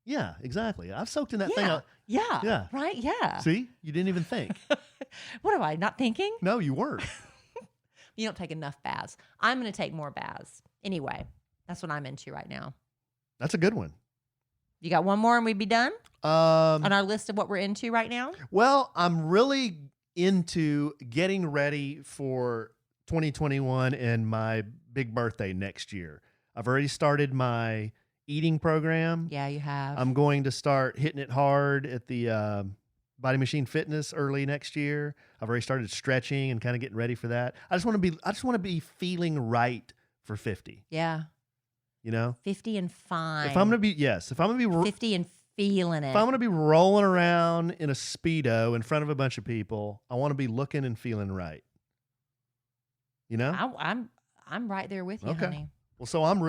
Yeah, exactly. I've soaked in that thing. Yeah. Yeah. Right? Yeah. See? You didn't even think. What am I not thinking? No, you weren't. You don't take enough baths. I'm going to take more baths. Anyway, that's what I'm into right now. That's a good one. You got one more and we'd be done on our list of what we're into right now? Well, I'm really into getting ready for 2021 and my big birthday next year. I've already started my eating program. Yeah, you have. I'm going to start hitting it hard at the Body Machine Fitness early next year. I've already started stretching and kind of getting ready for that. I just want to be feeling right for 50. Yeah. You know? 50 and fine. If I'm going to be 50 and feeling it. If I'm going to be rolling around in a Speedo in front of a bunch of people, I want to be looking and feeling right. You know? I'm right there with you, Okay. honey. Well, so I've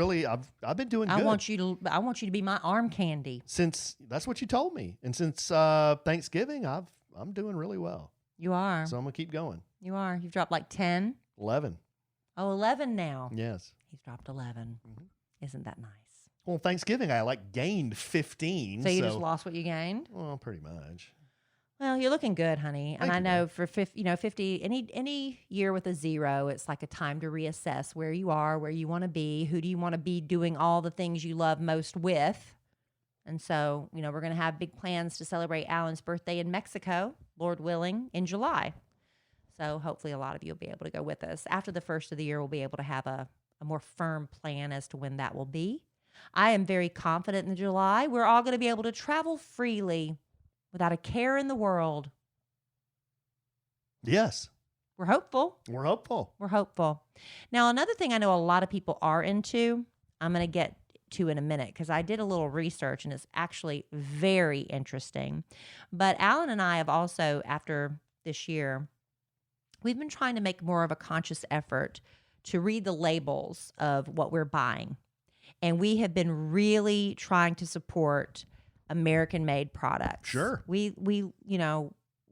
been doing good. I want you to be my arm candy. Since that's what you told me. And since Thanksgiving, I'm doing really well. You are. So I'm going to keep going. You are. You've dropped like 10. 11. Oh, 11 now. Yes. He's dropped 11. Mm-hmm. Isn't that nice? Well, Thanksgiving, I gained 15. So you just lost what you gained? Well, pretty much. Well, you're looking good, honey. Thank and you, I know babe. for 50, any year with a 0, it's like a time to reassess where you are, where you want to be, who do you want to be doing all the things you love most with. And so, we're going to have big plans to celebrate Alan's birthday in Mexico, Lord willing, in July. So hopefully a lot of you will be able to go with us. After the first of the year, we'll be able to have a more firm plan as to when that will be. I am very confident in July. We're all going to be able to travel freely without a care in the world. Yes. We're hopeful. We're hopeful. We're hopeful. Now, another thing I know a lot of people are into, I'm going to get to in a minute because I did a little research and it's actually very interesting. But Alan and I have also, after this year, we've been trying to make more of a conscious effort to read the labels of what we're buying. And we have been really trying to support American-made products. Sure. We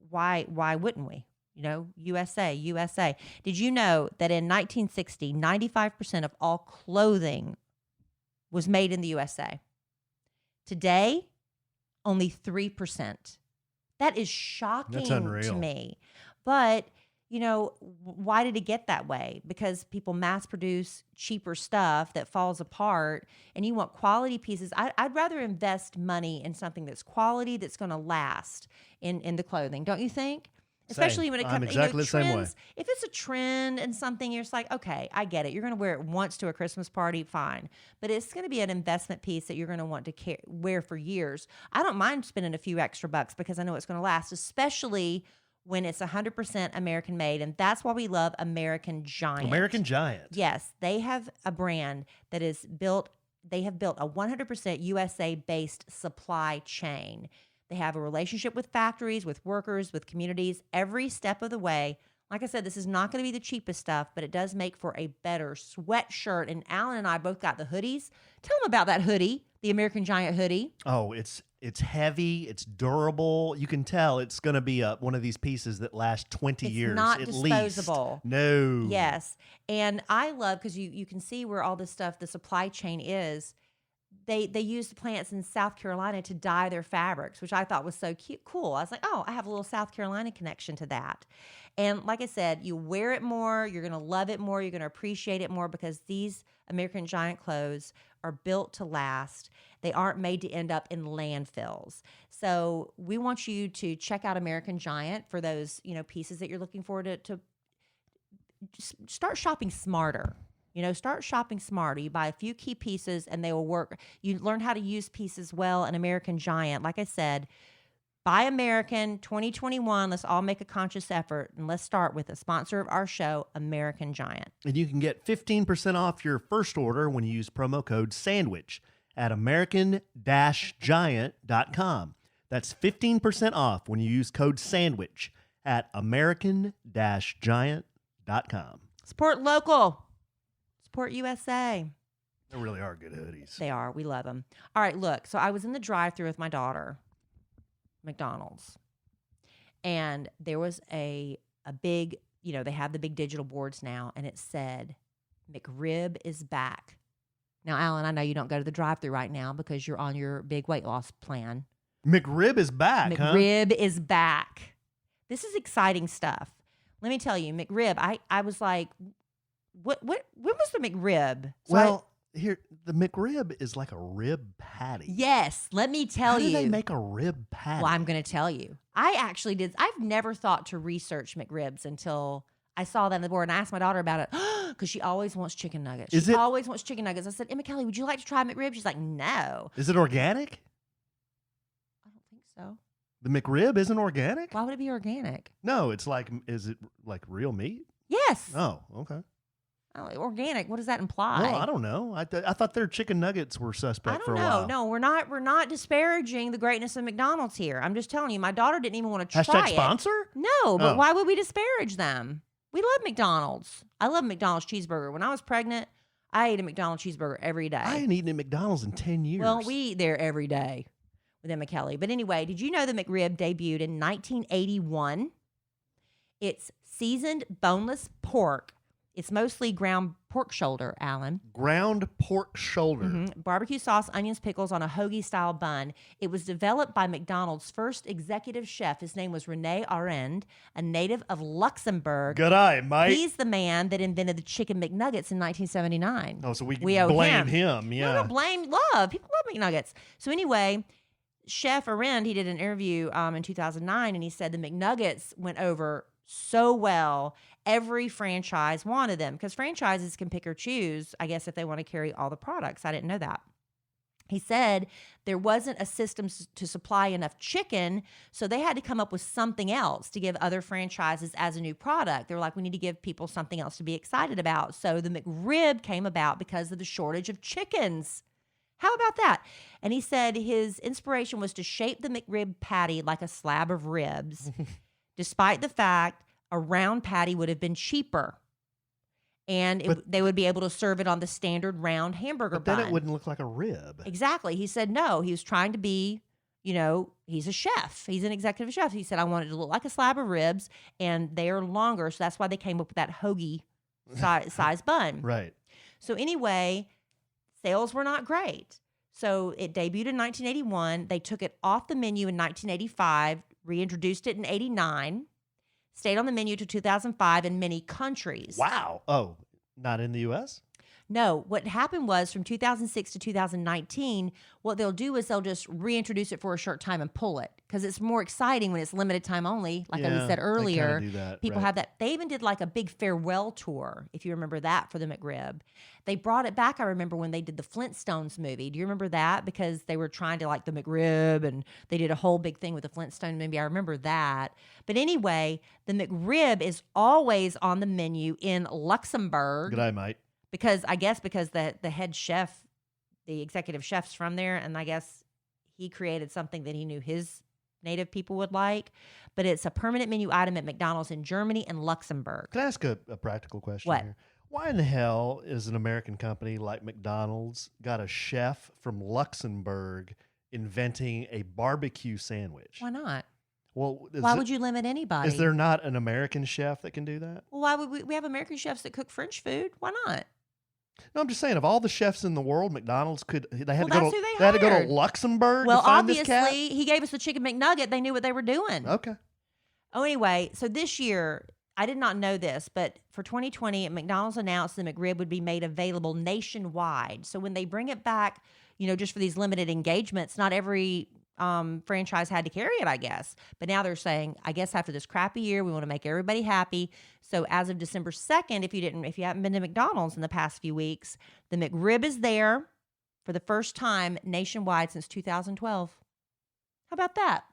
why wouldn't we? USA. Did you know that in 1960, 95% of all clothing was made in the USA? Today, only 3%. That is shocking That's unreal. to me. But why did it get that way? Because people mass produce cheaper stuff that falls apart and you want quality pieces. I'd rather invest money in something that's quality, that's going to last in the clothing. Don't you think? Especially when it comes to exactly the same way. trends. If it's a trend and something, you're just like, okay, I get it. You're going to wear it once to a Christmas party, fine. But it's going to be an investment piece that you're going to want to wear for years. I don't mind spending a few extra bucks because I know it's going to last, especially when it's 100% American made. And that's why we love American Giant. American Giant. Yes, they have a brand that is built, they have built a 100% USA-based supply chain. They have a relationship with factories, with workers, with communities, every step of the way. Like I said, this is not going to be the cheapest stuff, but it does make for a better sweatshirt. And Alan and I both got the hoodies. Tell them about that hoodie, the American Giant hoodie. Oh, it's heavy. It's durable. You can tell it's going to be one of these pieces that lasts 20 years not at disposable. least. No. Yes. And I love, because you can see where all this stuff, the supply chain is. They use the plants in South Carolina to dye their fabrics, which I thought was so cool. I was like, oh, I have a little South Carolina connection to that. And like I said, you wear it more, you're going to love it more, you're going to appreciate it more because these American Giant clothes are built to last. They aren't made to end up in landfills. So we want you to check out American Giant for those, pieces that you're looking for to start shopping smarter. Start shopping smarter. You buy a few key pieces and they will work. You learn how to use pieces well in American Giant. Like I said, buy American 2021. Let's all make a conscious effort. And let's start with a sponsor of our show, American Giant. And you can get 15% off your first order when you use promo code SANDWICH at American-Giant.com. That's 15% off when you use code SANDWICH at American-Giant.com. Support local. Support USA. They really are good hoodies. They are. We love them. All right, look. So I was in the drive-thru with my daughter, McDonald's, and there was a big, they have the big digital boards now, and it said, McRib is back. Now, Alan, I know you don't go to the drive-thru right now because you're on your big weight loss plan. McRib is back, huh? McRib is back. This is exciting stuff. Let me tell you, McRib, I was like, when was the McRib? So here, the McRib is like a rib patty. Yes, let me tell you. How do they make a rib patty? Well, I'm going to tell you. I actually did. I've never thought to research McRibs until I saw that on the board, and I asked my daughter about it because she always wants chicken nuggets. She always wants chicken nuggets. I said, Emma Kellie, would you like to try McRib? She's like, no. Is it organic? I don't think so. The McRib isn't organic? Why would it be organic? No, it's like, is it like real meat? Yes. Oh, okay. Oh, organic. What does that imply? Well, I don't know. I thought their chicken nuggets were suspect for a while. No, we're not disparaging the greatness of McDonald's here. I'm just telling you, my daughter didn't even want to try it. Sponsor? No, but why would we disparage them? We love McDonald's. I love McDonald's cheeseburger. When I was pregnant, I ate a McDonald's cheeseburger every day. I ain't eaten at McDonald's in 10 years. Well, we eat there every day with Emma Kellie. But anyway, did you know the McRib debuted in 1981? It's seasoned boneless pork. It's mostly ground pork shoulder, Alan. Ground pork shoulder. Mm-hmm. Barbecue sauce, onions, pickles on a hoagie-style bun. It was developed by McDonald's first executive chef. His name was René Arend, a native of Luxembourg. Good eye, mate. He's the man that invented the chicken McNuggets in 1979. Oh, so we owe blame him. Yeah. No, blame love. People love McNuggets. So anyway, Chef Arend, he did an interview in 2009, and he said the McNuggets went over so well. Every franchise wanted them because franchises can pick or choose, I guess, if they want to carry all the products. I didn't know that. He said there wasn't a system to supply enough chicken, so they had to come up with something else to give other franchises as a new product. They're like, we need to give people something else to be excited about. So the McRib came about because of the shortage of chickens. How about that? And he said his inspiration was to shape the McRib patty like a slab of ribs, despite the fact a round patty would have been cheaper. And they would be able to serve it on the standard round hamburger bun. But then it wouldn't look like a rib. Exactly. He said no. He was trying to be, he's a chef. He's an executive chef. He said, I want it to look like a slab of ribs, and they are longer. So that's why they came up with that hoagie size bun. Right. So anyway, sales were not great. So it debuted in 1981. They took it off the menu in 1985, reintroduced it in 89. Stayed on the menu to 2005 in many countries. Wow. Oh, not in the U.S.? No. What happened was from 2006 to 2019, what they'll do is they'll just reintroduce it for a short time and pull it because it's more exciting when it's limited time only. Like we said earlier, they do that, people have that. They even did like a big farewell tour, if you remember that, for the McRib. They brought it back, I remember, when they did the Flintstones movie. Do you remember that? Because they were trying to like the McRib, and they did a whole big thing with the Flintstone movie. I remember that. But anyway, the McRib is always on the menu in Luxembourg. Good eye, mate. Because the head chef, the executive chef's from there, and I guess he created something that he knew his native people would like. But it's a permanent menu item at McDonald's in Germany and Luxembourg. Can I ask a practical question What? here? Why in the hell is an American company like McDonald's got a chef from Luxembourg inventing a barbecue sandwich? Why not? Well, why would you limit anybody? Is there not an American chef that can do that? Well, why would we have American chefs that cook French food? Why not? No, I'm just saying, of all the chefs in the world, McDonald's they had Well, to go to Luxembourg Well, to find this cat? obviously, he gave us the chicken McNugget. They knew what they were doing. Okay. Oh, anyway, so this year, I did not know this, but for 2020, McDonald's announced the McRib would be made available nationwide. So when they bring it back, just for these limited engagements, not every franchise had to carry it, I guess. But now they're saying, I guess after this crappy year, we want to make everybody happy. So as of December 2nd, if you haven't been to McDonald's in the past few weeks, the McRib is there for the first time nationwide since 2012. How about that?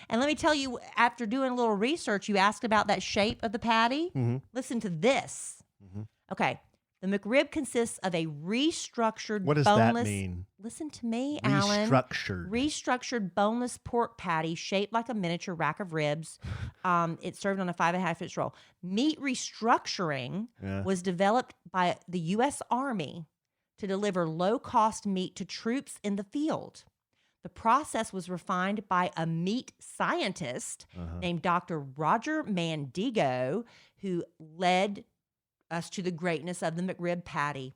And let me tell you, after doing a little research, you asked about that shape of the patty. Mm-hmm. Listen to this. Mm-hmm. Okay. The McRib consists of a restructured What does boneless, that mean? Listen to me, Alan. Restructured boneless pork patty shaped like a miniature rack of ribs. It's served on a 5.5-inch roll. Meat restructuring was developed by the U.S. Army to deliver low-cost meat to troops in the field. The process was refined by a meat scientist named Dr. Roger Mandigo, who led us to the greatness of the McRib patty.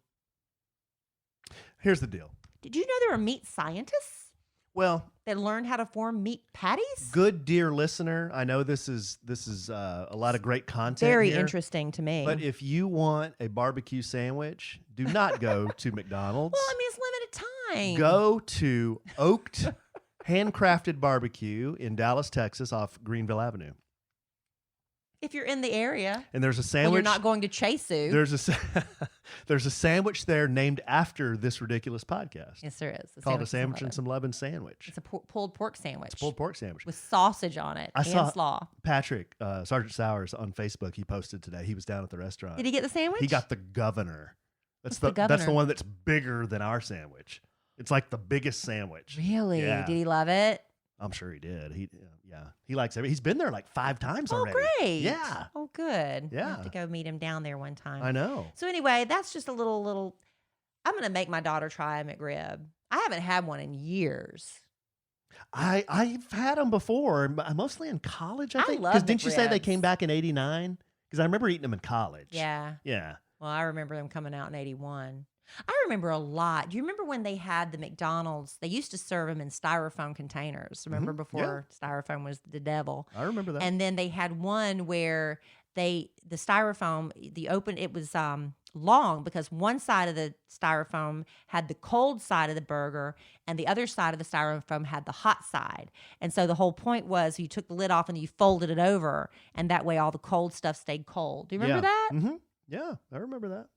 Here's the deal. Did you know there are meat scientists? Well, that learned how to form meat patties? good dear listener, I know this is a lot of great content Very here, interesting to me. but if you want a barbecue sandwich, do not go to McDonald's. Well, I mean, it's limited time. Go to Oaked Handcrafted Barbecue in Dallas, Texas, off Greenville Avenue. If you're in the area. And there's a Well, sandwich. you're not going to Chasu. There's a sandwich there named after this ridiculous podcast. Yes, there is. Called a sandwich and some Lebanon sandwich. It's a pulled pork sandwich. It's a pulled pork sandwich with sausage on it. I saw slaw. Patrick Sergeant Sowers on Facebook. He posted today. He was down at the restaurant. Did he get the sandwich? He got the governor. What's That's the that's the governor? one that's bigger than our sandwich. It's like the biggest sandwich. Really? Yeah. Did he love it? I'm sure he did. He likes everything. He's been there like 5 times already. Oh, great. Yeah. Oh, good. Yeah. I'll have to go meet him down there one time. I know. So anyway, that's just a little. I'm going to make my daughter try a McRib. I haven't had one in years. I've had them before, mostly in college, I think. love Because didn't you say they McRibs. came back in '89? Because I remember eating them in college. Yeah. Yeah. Well, I remember them coming out in 81. I remember a lot. Do you remember when they had the McDonald's? They used to serve them in styrofoam containers. Remember before styrofoam was the devil? I remember that. And then they had one where the styrofoam, it was long because one side of the styrofoam had the cold side of the burger and the other side of the styrofoam had the hot side. And so the whole point was you took the lid off and you folded it over, and that way all the cold stuff stayed cold. Do you remember that? Mm-hmm. Yeah, I remember that.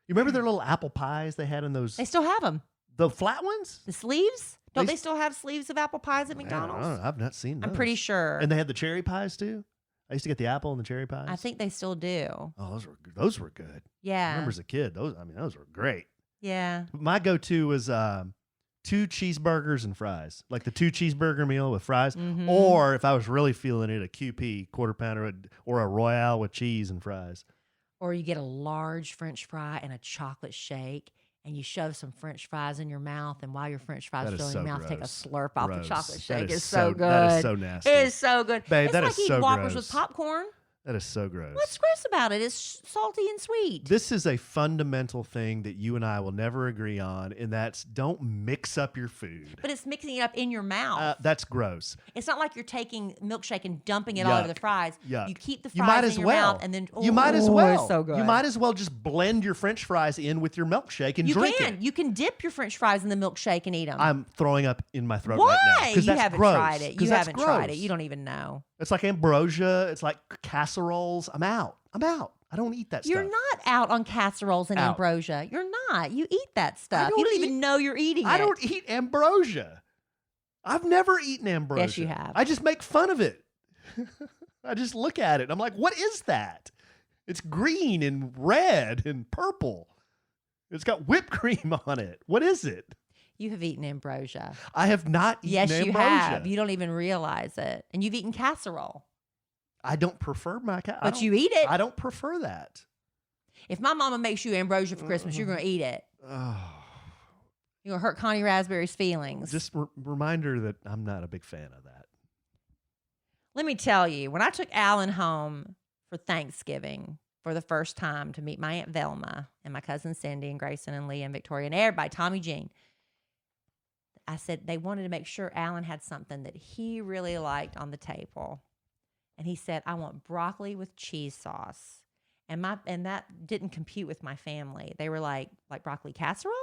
You remember their little apple pies they had in those? They still have them. The flat ones? The sleeves? Don't They they still have sleeves of apple pies at Man, McDonald's? I don't know. I've not seen those. I'm pretty sure. And they had the cherry pies too? I used to get the apple and the cherry pies. I think they still do. Oh, those were good. I Yeah. remember as a kid, those were great. Yeah. My go-to was 2 cheeseburgers and fries, like the 2 cheeseburger meal with fries, Mhm. or if I was really feeling it, a QP quarter pounder or a Royale with cheese and fries. Or you get a large French fry and a chocolate shake, and you shove some French fries in your mouth, and while your French fries That is fill in so your mouth, take a gross. slurp off the Gross. chocolate That shake. is It's so good. That is so nasty. It is so good. Babe, It's that like is eating so Whoppers gross. with popcorn. That is so gross. What's gross about it? It's salty and sweet. This is a fundamental thing that you and I will never agree on, and that's don't mix up your food. But it's mixing it up in your mouth. That's gross. It's not like you're taking milkshake and dumping it all over the fries. Yuck. You keep the You might fries as in your well. mouth, and then You might as well. It's so good. You might as well just blend your French fries in with your milkshake and drink it. You can dip your French fries in the milkshake and eat them. I'm throwing up in my throat Why? right now. Because You that's haven't gross. tried it. 'Cause You that's haven't tried it. gross. You don't even know. It's like ambrosia. It's like casseroles. I'm out. I don't eat that You're stuff. not out on casseroles and Out. ambrosia. You're not. You eat that stuff. don't You don't eat- even know you're eating it. I don't eat ambrosia. I've never eaten ambrosia. Yes, you have. I just make fun of it. I just look at it. I'm like, what is that? It's green and red and purple. It's got whipped cream on it. What is it? You have eaten ambrosia. I have not eaten Yes, ambrosia. you have. You don't even realize it. And you've eaten casserole. I don't prefer my But you eat it. I don't prefer that. If my mama makes you ambrosia for Christmas, you're going to eat it. Oh, You're going to hurt Connie Raspberry's feelings. just reminder that I'm not a big fan of that. Let me tell you, when I took Alan home for Thanksgiving for the first time to meet my Aunt Velma and my cousin Cindy and Grayson and Leah and Victoria and everybody, Tommy Jean, I said they wanted to make sure Alan had something that he really liked on the table. And he said, I want broccoli with cheese sauce. And that didn't compute with my family. They were like broccoli casserole?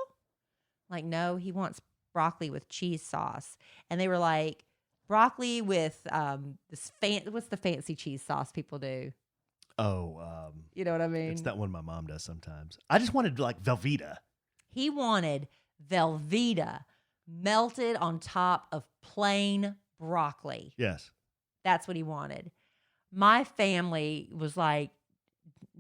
Like, no, he wants broccoli with cheese sauce. And they were like, broccoli with what's the fancy cheese sauce people do? Oh, You know what I mean? it's that one my mom does sometimes. I just wanted like Velveeta. He wanted Velveeta melted on top of plain broccoli. Yes. That's what he wanted. My family was like,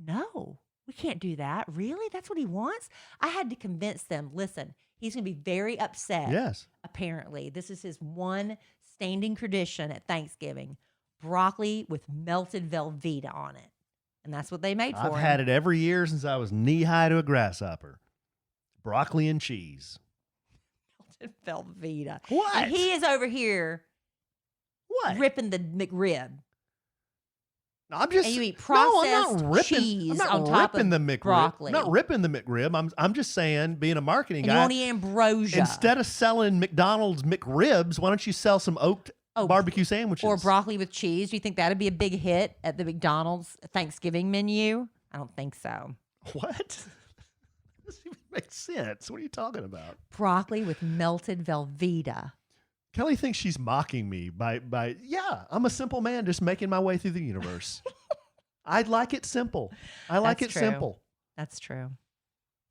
no, we can't do that. Really? That's what he wants? I had to convince them, listen, he's going to be very upset. Yes. Apparently. This is his one standing tradition at Thanksgiving. Broccoli with melted Velveeta on it. And that's what they made for him. I've had it every year since I was knee-high to a grasshopper. Broccoli and cheese. Melted Velveeta. What? And he is over here What? ripping the McRib. No, I'm just. And you eat no, I'm processed not ripping, cheese I'm not on top ripping of the McRib. broccoli. I'm not ripping the McRib. I'm just saying, being a marketing And guy. you want to eat ambrosia. Instead of selling McDonald's McRibs, why don't you sell some oaked barbecue sandwiches? Or broccoli with cheese. Do you think that'd be a big hit at the McDonald's Thanksgiving menu? I don't think so. What? Doesn't even make sense. What are you talking about? Broccoli with melted Velveeta. Kelly thinks she's mocking me by yeah, I'm a simple man just making my way through the universe. I'd like it simple. I like That's it true. simple. That's true.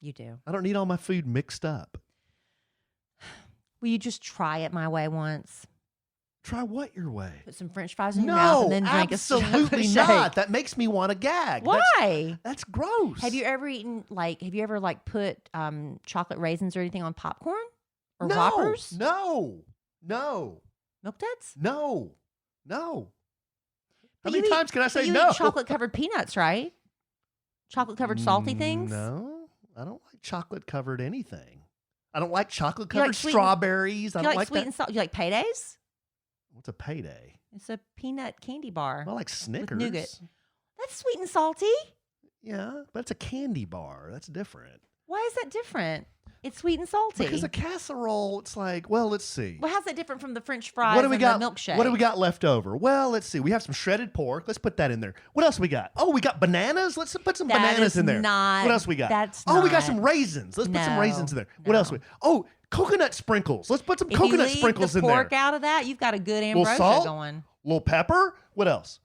You do. I don't need all my food mixed up. Will you just try it my way once? Try what your way? Put some French fries in your mouth and then drink absolutely a not. shake. That makes me want to gag. Why? That's gross. Have you ever put chocolate raisins or anything on popcorn or no, Whoppers? No. Milk Duds? No. How But many times can I say you no? eat chocolate covered peanuts, right? Chocolate covered salty things? No, I don't like chocolate covered anything. I don't like chocolate covered sweet strawberries. I You don't like like sweet that. and salty? You like Paydays? What's a payday? It's a peanut candy bar. I like Snickers. nougat. That's sweet and salty. Yeah, but it's a candy bar. That's different. Why is that different? It's sweet and salty. Because a casserole, it's like, well, let's see. Well, how's that different from the French fries What do we and got? the milkshake? What do we got left over? Well, let's see. We have some shredded pork. Let's put that in there. What else we got? Oh, we got bananas. Let's put some bananas in there. What else we got? We got some raisins. Let's put some raisins in there. What else? Coconut sprinkles. Let's put some coconut sprinkles in there. If you leave the pork out of that, you've got a good ambrosia salt, going. Little pepper. What else?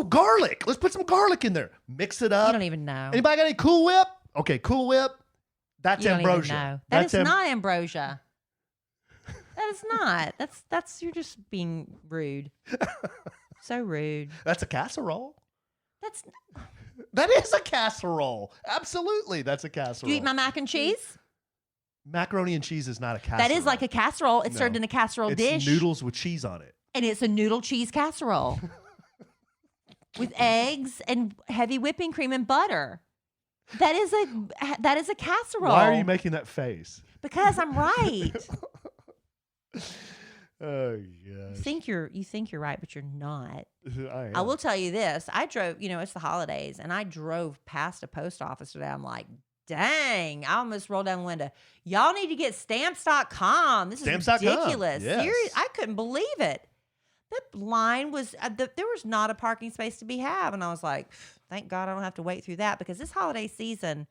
Garlic. Let's put some garlic in there. Mix it up. You don't even know. Anybody got any Cool Whip? Okay, Cool Whip. That's you don't ambrosia. Even know. That is not ambrosia. That is not. That's you're just being rude. So rude. That's a casserole. That is a casserole. Absolutely, that's a casserole. Do you eat my mac and cheese? Macaroni and cheese is not a casserole. That is like a casserole. It's served in a casserole dish. It's noodles with cheese on it. And it's a noodle cheese casserole with eggs and heavy whipping cream and butter. That is a casserole. Why are you making that face? Because I'm right. Oh gosh. You think you're right, but you're not. I will tell you this. I drove, it's the holidays, and I drove past a post office today. I'm like, dang, I almost rolled down the window. Y'all need to get stamps.com. This is ridiculous. Yes. Seriously, I couldn't believe it. The line was, there was not a parking space to be had. And I was like, thank God I don't have to wait through that, because this holiday season,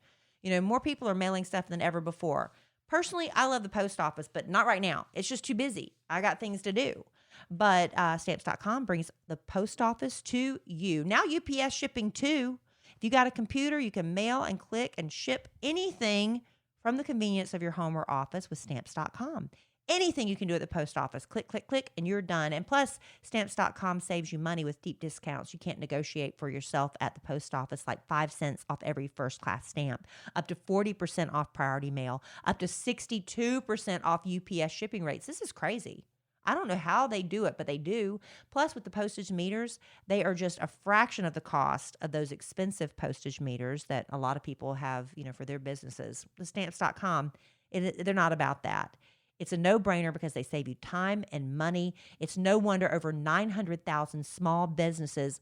more people are mailing stuff than ever before. Personally, I love the post office, but not right now. It's just too busy. I got things to do. But stamps.com brings the post office to you. Now UPS shipping too. If you got a computer, you can mail and click and ship anything from the convenience of your home or office with stamps.com. Anything you can do at the post office. Click, click, click, and you're done. And plus, stamps.com saves you money with deep discounts. You can't negotiate for yourself at the post office, like 5 cents off every first-class stamp, up to 40% off priority mail, up to 62% off UPS shipping rates. This is crazy. I don't know how they do it, but they do. Plus, with the postage meters, they are just a fraction of the cost of those expensive postage meters that a lot of people have, for their businesses. The stamps.com, they're not about that. It's a no-brainer because they save you time and money. It's no wonder over 900,000 small businesses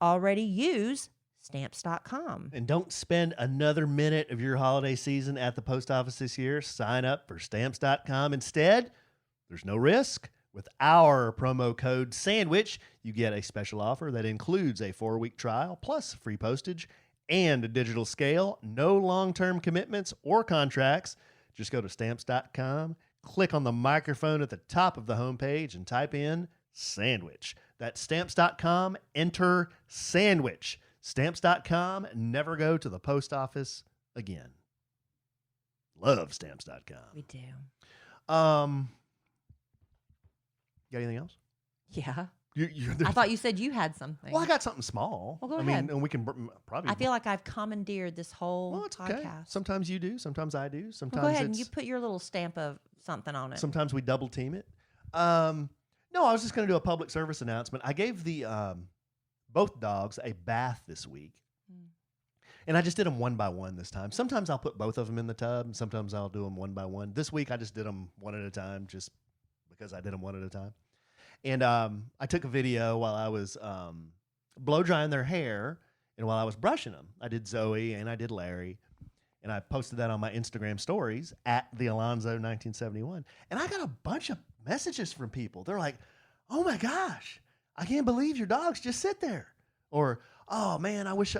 already use Stamps.com. And don't spend another minute of your holiday season at the post office this year. Sign up for Stamps.com instead. There's no risk. With our promo code SANDWICH, you get a special offer that includes a 4-week trial plus free postage and a digital scale. No long-term commitments or contracts. Just go to Stamps.com, click on the microphone at the top of the homepage, and type in sandwich. That's Stamps.com, enter sandwich. Stamps.com, never go to the post office again. Love Stamps.com. We do. Got anything else? Yeah. I thought you said you had something. Well, I got something small. Well, go ahead. And we can probably. I feel like I've commandeered this whole it's podcast. okay. Sometimes you do. Sometimes I do. Sometimes go ahead and you put your little stamp of something on it. Sometimes we double team it. No, I was just going to do a public service announcement. I gave the both dogs a bath this week. And I just did them one by one this time. Sometimes I'll put both of them in the tub, and sometimes I'll do them one by one. This week I just did them one at a time, just because I did them one at a time. And I took a video while I was blow drying their hair. And while I was brushing them, I did Zoe and I did Larry. And I posted that on my Instagram stories at the Alonzo 1971. And I got a bunch of messages from people. They're like, oh my gosh, I can't believe your dogs just sit there. Or, oh man, I wish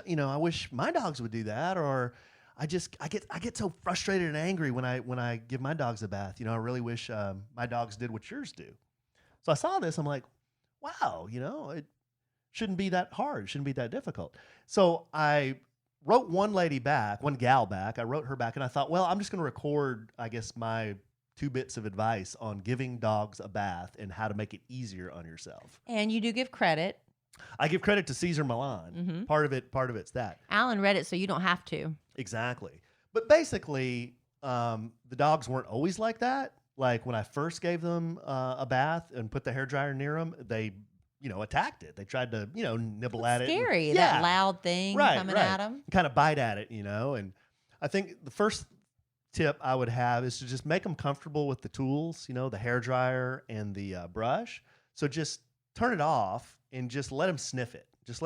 my dogs would do that. Or I get so frustrated and angry when I give my dogs a bath. I really wish my dogs did what yours do. So I saw this. I'm like, wow, it shouldn't be that hard. It shouldn't be that difficult. So I wrote one gal back. I wrote her back, and I thought, well, I'm just going to record, I guess, my 2 bits of advice on giving dogs a bath and how to make it easier on yourself. And you do give credit. I give credit to Cesar Millan. Mm-hmm. Part of it's that. Alan read it, so you don't have to. Exactly. But basically, the dogs weren't always like that. Like when I first gave them a bath and put the hairdryer near them, they attacked it. They tried to, nibble at it. Scary, that loud thing coming at them. Kind of bite at it, And I think the first tip I would have is to just make them comfortable with the tools, the hairdryer and the brush. So just turn it off and just let them sniff it. Just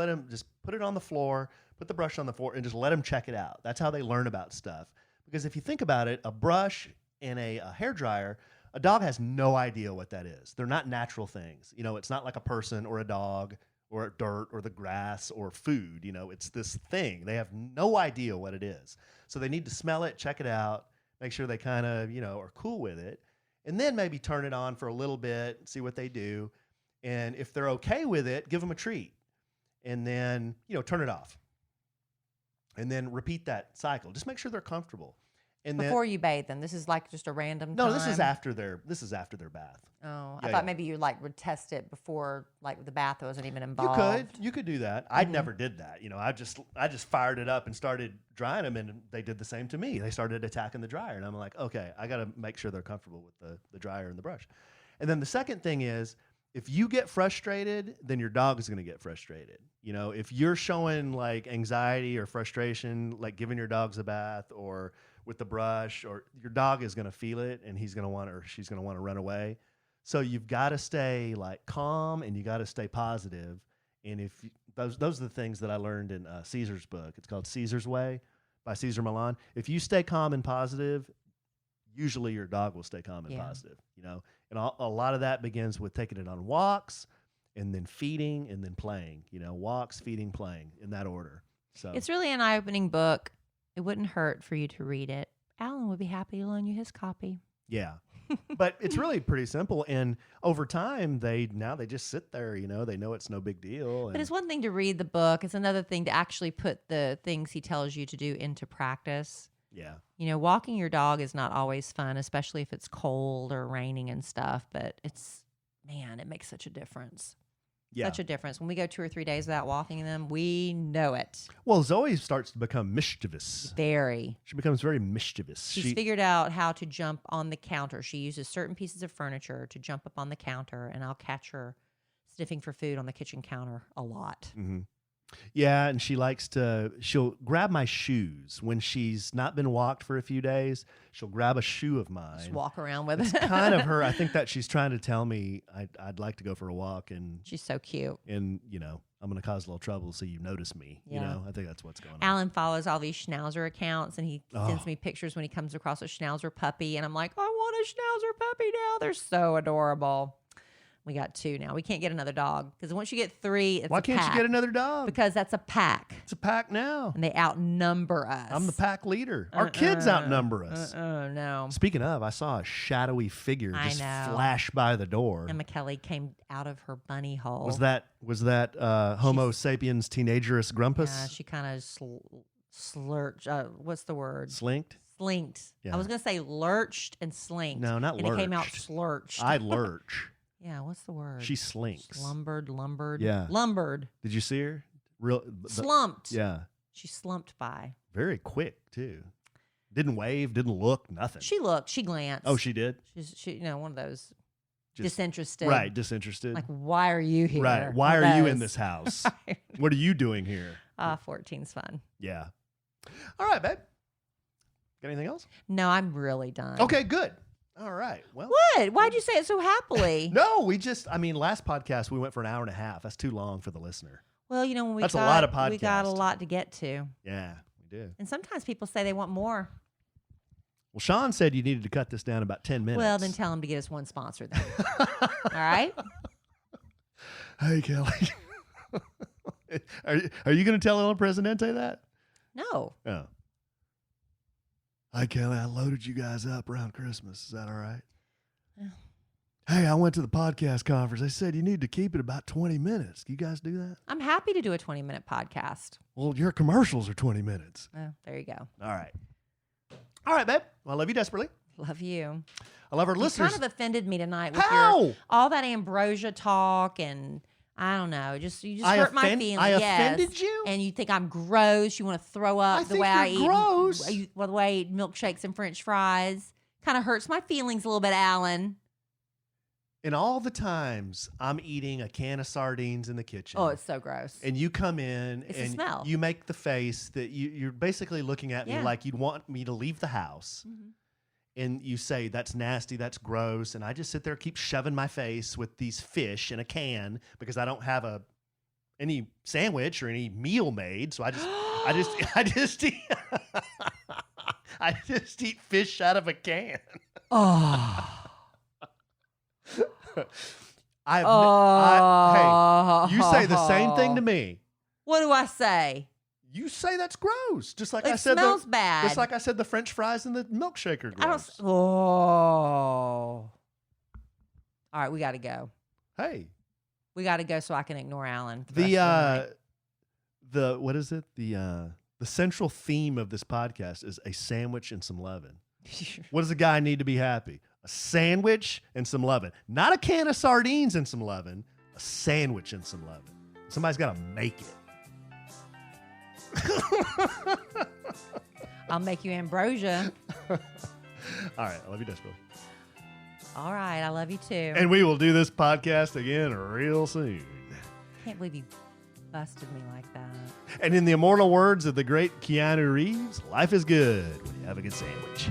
put it on the floor, put the brush on the floor, and just let them check it out. That's how they learn about stuff. Because if you think about it, a brush and a hairdryer, a dog has no idea what that is. They're not natural things. It's not like a person or a dog or dirt or the grass or food. It's this thing. They have no idea what it is. So they need to smell it, check it out, make sure they kind of, are cool with it. And then maybe turn it on for a little bit, see what they do. And if they're okay with it, give them a treat. And then, turn it off. And then repeat that cycle. Just make sure they're comfortable. And before you bathe them, this is like just a random No, time? this is after their bath. Oh, I thought maybe you would test it before the bath wasn't even involved. You could do that. I never did that. I just fired it up and started drying them, and they did the same to me. They started attacking the dryer, and I'm like, okay, I got to make sure they're comfortable with the dryer and the brush. And then the second thing is, if you get frustrated, then your dog is going to get frustrated. If you're showing like anxiety or frustration, like giving your dogs a bath or with the brush, or your dog is going to feel it and he's going to want or she's going to want to run away. So you've got to stay like calm and you got to stay positive. And if those are the things that I learned in Caesar's book. It's called Caesar's Way by Cesar Millan. If you stay calm and positive, usually your dog will stay calm and positive, and a lot of that begins with taking it on walks and then feeding and then playing, walks, feeding, playing in that order. So it's really an eye-opening book. It wouldn't hurt for you to read it. Alan would be happy to loan you his copy. Yeah. But it's really pretty simple. And over time, they just sit there, they know it's no big deal. But it's one thing to read the book. It's another thing to actually put the things he tells you to do into practice. Yeah. Walking your dog is not always fun, especially if it's cold or raining and stuff. But it makes such a difference. Yeah. Such a difference. When we go 2 or 3 days without walking them, we know it. Well, Zoe starts to become mischievous. Very. She becomes very mischievous. She's figured out how to jump on the counter. She uses certain pieces of furniture to jump up on the counter, and I'll catch her sniffing for food on the kitchen counter a lot. Mm-hmm. Yeah, and she'll grab my shoes. When she's not been walked for a few days, she'll grab a shoe of mine. Just walk around with it. It's kind of her. I think that she's trying to tell me I'd like to go for a walk. And she's so cute. And, I'm going to cause a little trouble so you notice me. Yeah. I think that's what's going on. Alan follows all these Schnauzer accounts, and he sends me pictures when he comes across a Schnauzer puppy. And I'm like, I want a Schnauzer puppy now. They're so adorable. We got 2 now. We can't get another dog because once you get 3, it's Why a can't pack. you get another dog? Because that's a pack. It's a pack now. And they outnumber us. I'm the pack leader. Our kids outnumber us. No. Speaking of, I saw a shadowy figure just flash by the door. Emma Kellie came out of her bunny hole. Was that Homo sapiens teenagerus grumpus? Yeah, she kind of slurched. What's the word? Slinked? Slinked. Yeah. I was going to say lurched and slinked. No, not lurched. And it came out slurched. I lurch. Yeah, what's the word? She slinks. Lumbered. Yeah. Lumbered. Did you see her? Slumped. Yeah. She slumped by. Very quick, too. Didn't wave, didn't look, nothing. She looked. She glanced. Oh, she did? She one of those disinterested. Right, disinterested. Like, why are you here? Right. Why are you in this house? What are you doing here? 14's fun. Yeah. All right, babe. Got anything else? No, I'm really done. Okay, good. All right. Well, what? Why'd you say it so happily? No, last podcast we went for an hour and a half. That's too long for the listener. Well, you know, when That's a lot of we got a podcasts. lot to get to. Yeah, we do. And sometimes people say they want more. Well, Sean said you needed to cut this down about 10 minutes. Well, then tell them to get us one sponsor then. All right? Hey, Kelly. Are you going to tell El Presidente that? No. Oh. Hi, Kelly. I loaded you guys up around Christmas. Is that all right? Yeah. Hey, I went to the podcast conference. They said you need to keep it about 20 minutes. You guys do that? I'm happy to do a 20-minute podcast. Well, your commercials are 20 minutes. Oh, there you go. All right. All right, babe. Well, I love you desperately. Love you. I love our You listeners. kind of offended me tonight with How? all that ambrosia talk and I don't know. You just I hurt my offend- feelings. I yes. offended you? And you think I'm gross. You want to throw up I the think way I you're eat. gross. The way I eat milkshakes and French fries. Kind of hurts my feelings a little bit, Alan. And all the times I'm eating a can of sardines in the kitchen. Oh, it's so gross. And you come in It's the and smell. you make the face that you're basically looking at me Yeah. like you'd want me to leave the house. Mhm. And you say, that's nasty, that's gross. And I just sit there, keep shoving my face with these fish in a can because I don't have any sandwich or any meal made. So I just eat I just eat fish out of a can. Oh. Hey, you say the same thing to me. What do I say? You say that's gross. Just like I It said, smells bad. Just like I said, the French fries and the milkshake are I don't. gross. Oh. All right, we got to go. Hey, We got to go so I can ignore Alan. For the rest of the what is it? The central theme of this podcast is a sandwich and some lovin'. the night. What does a guy need to be happy? A sandwich and some lovin'. Not a can of sardines and some lovin'. A sandwich and some lovin'. Somebody's got to make it. I'll make you ambrosia. All right. I love you desperately. All right, I love you too. And we will do this podcast again real soon. Can't believe you busted me like that. And in the immortal words of the great Keanu Reeves, life is good when you have a good sandwich.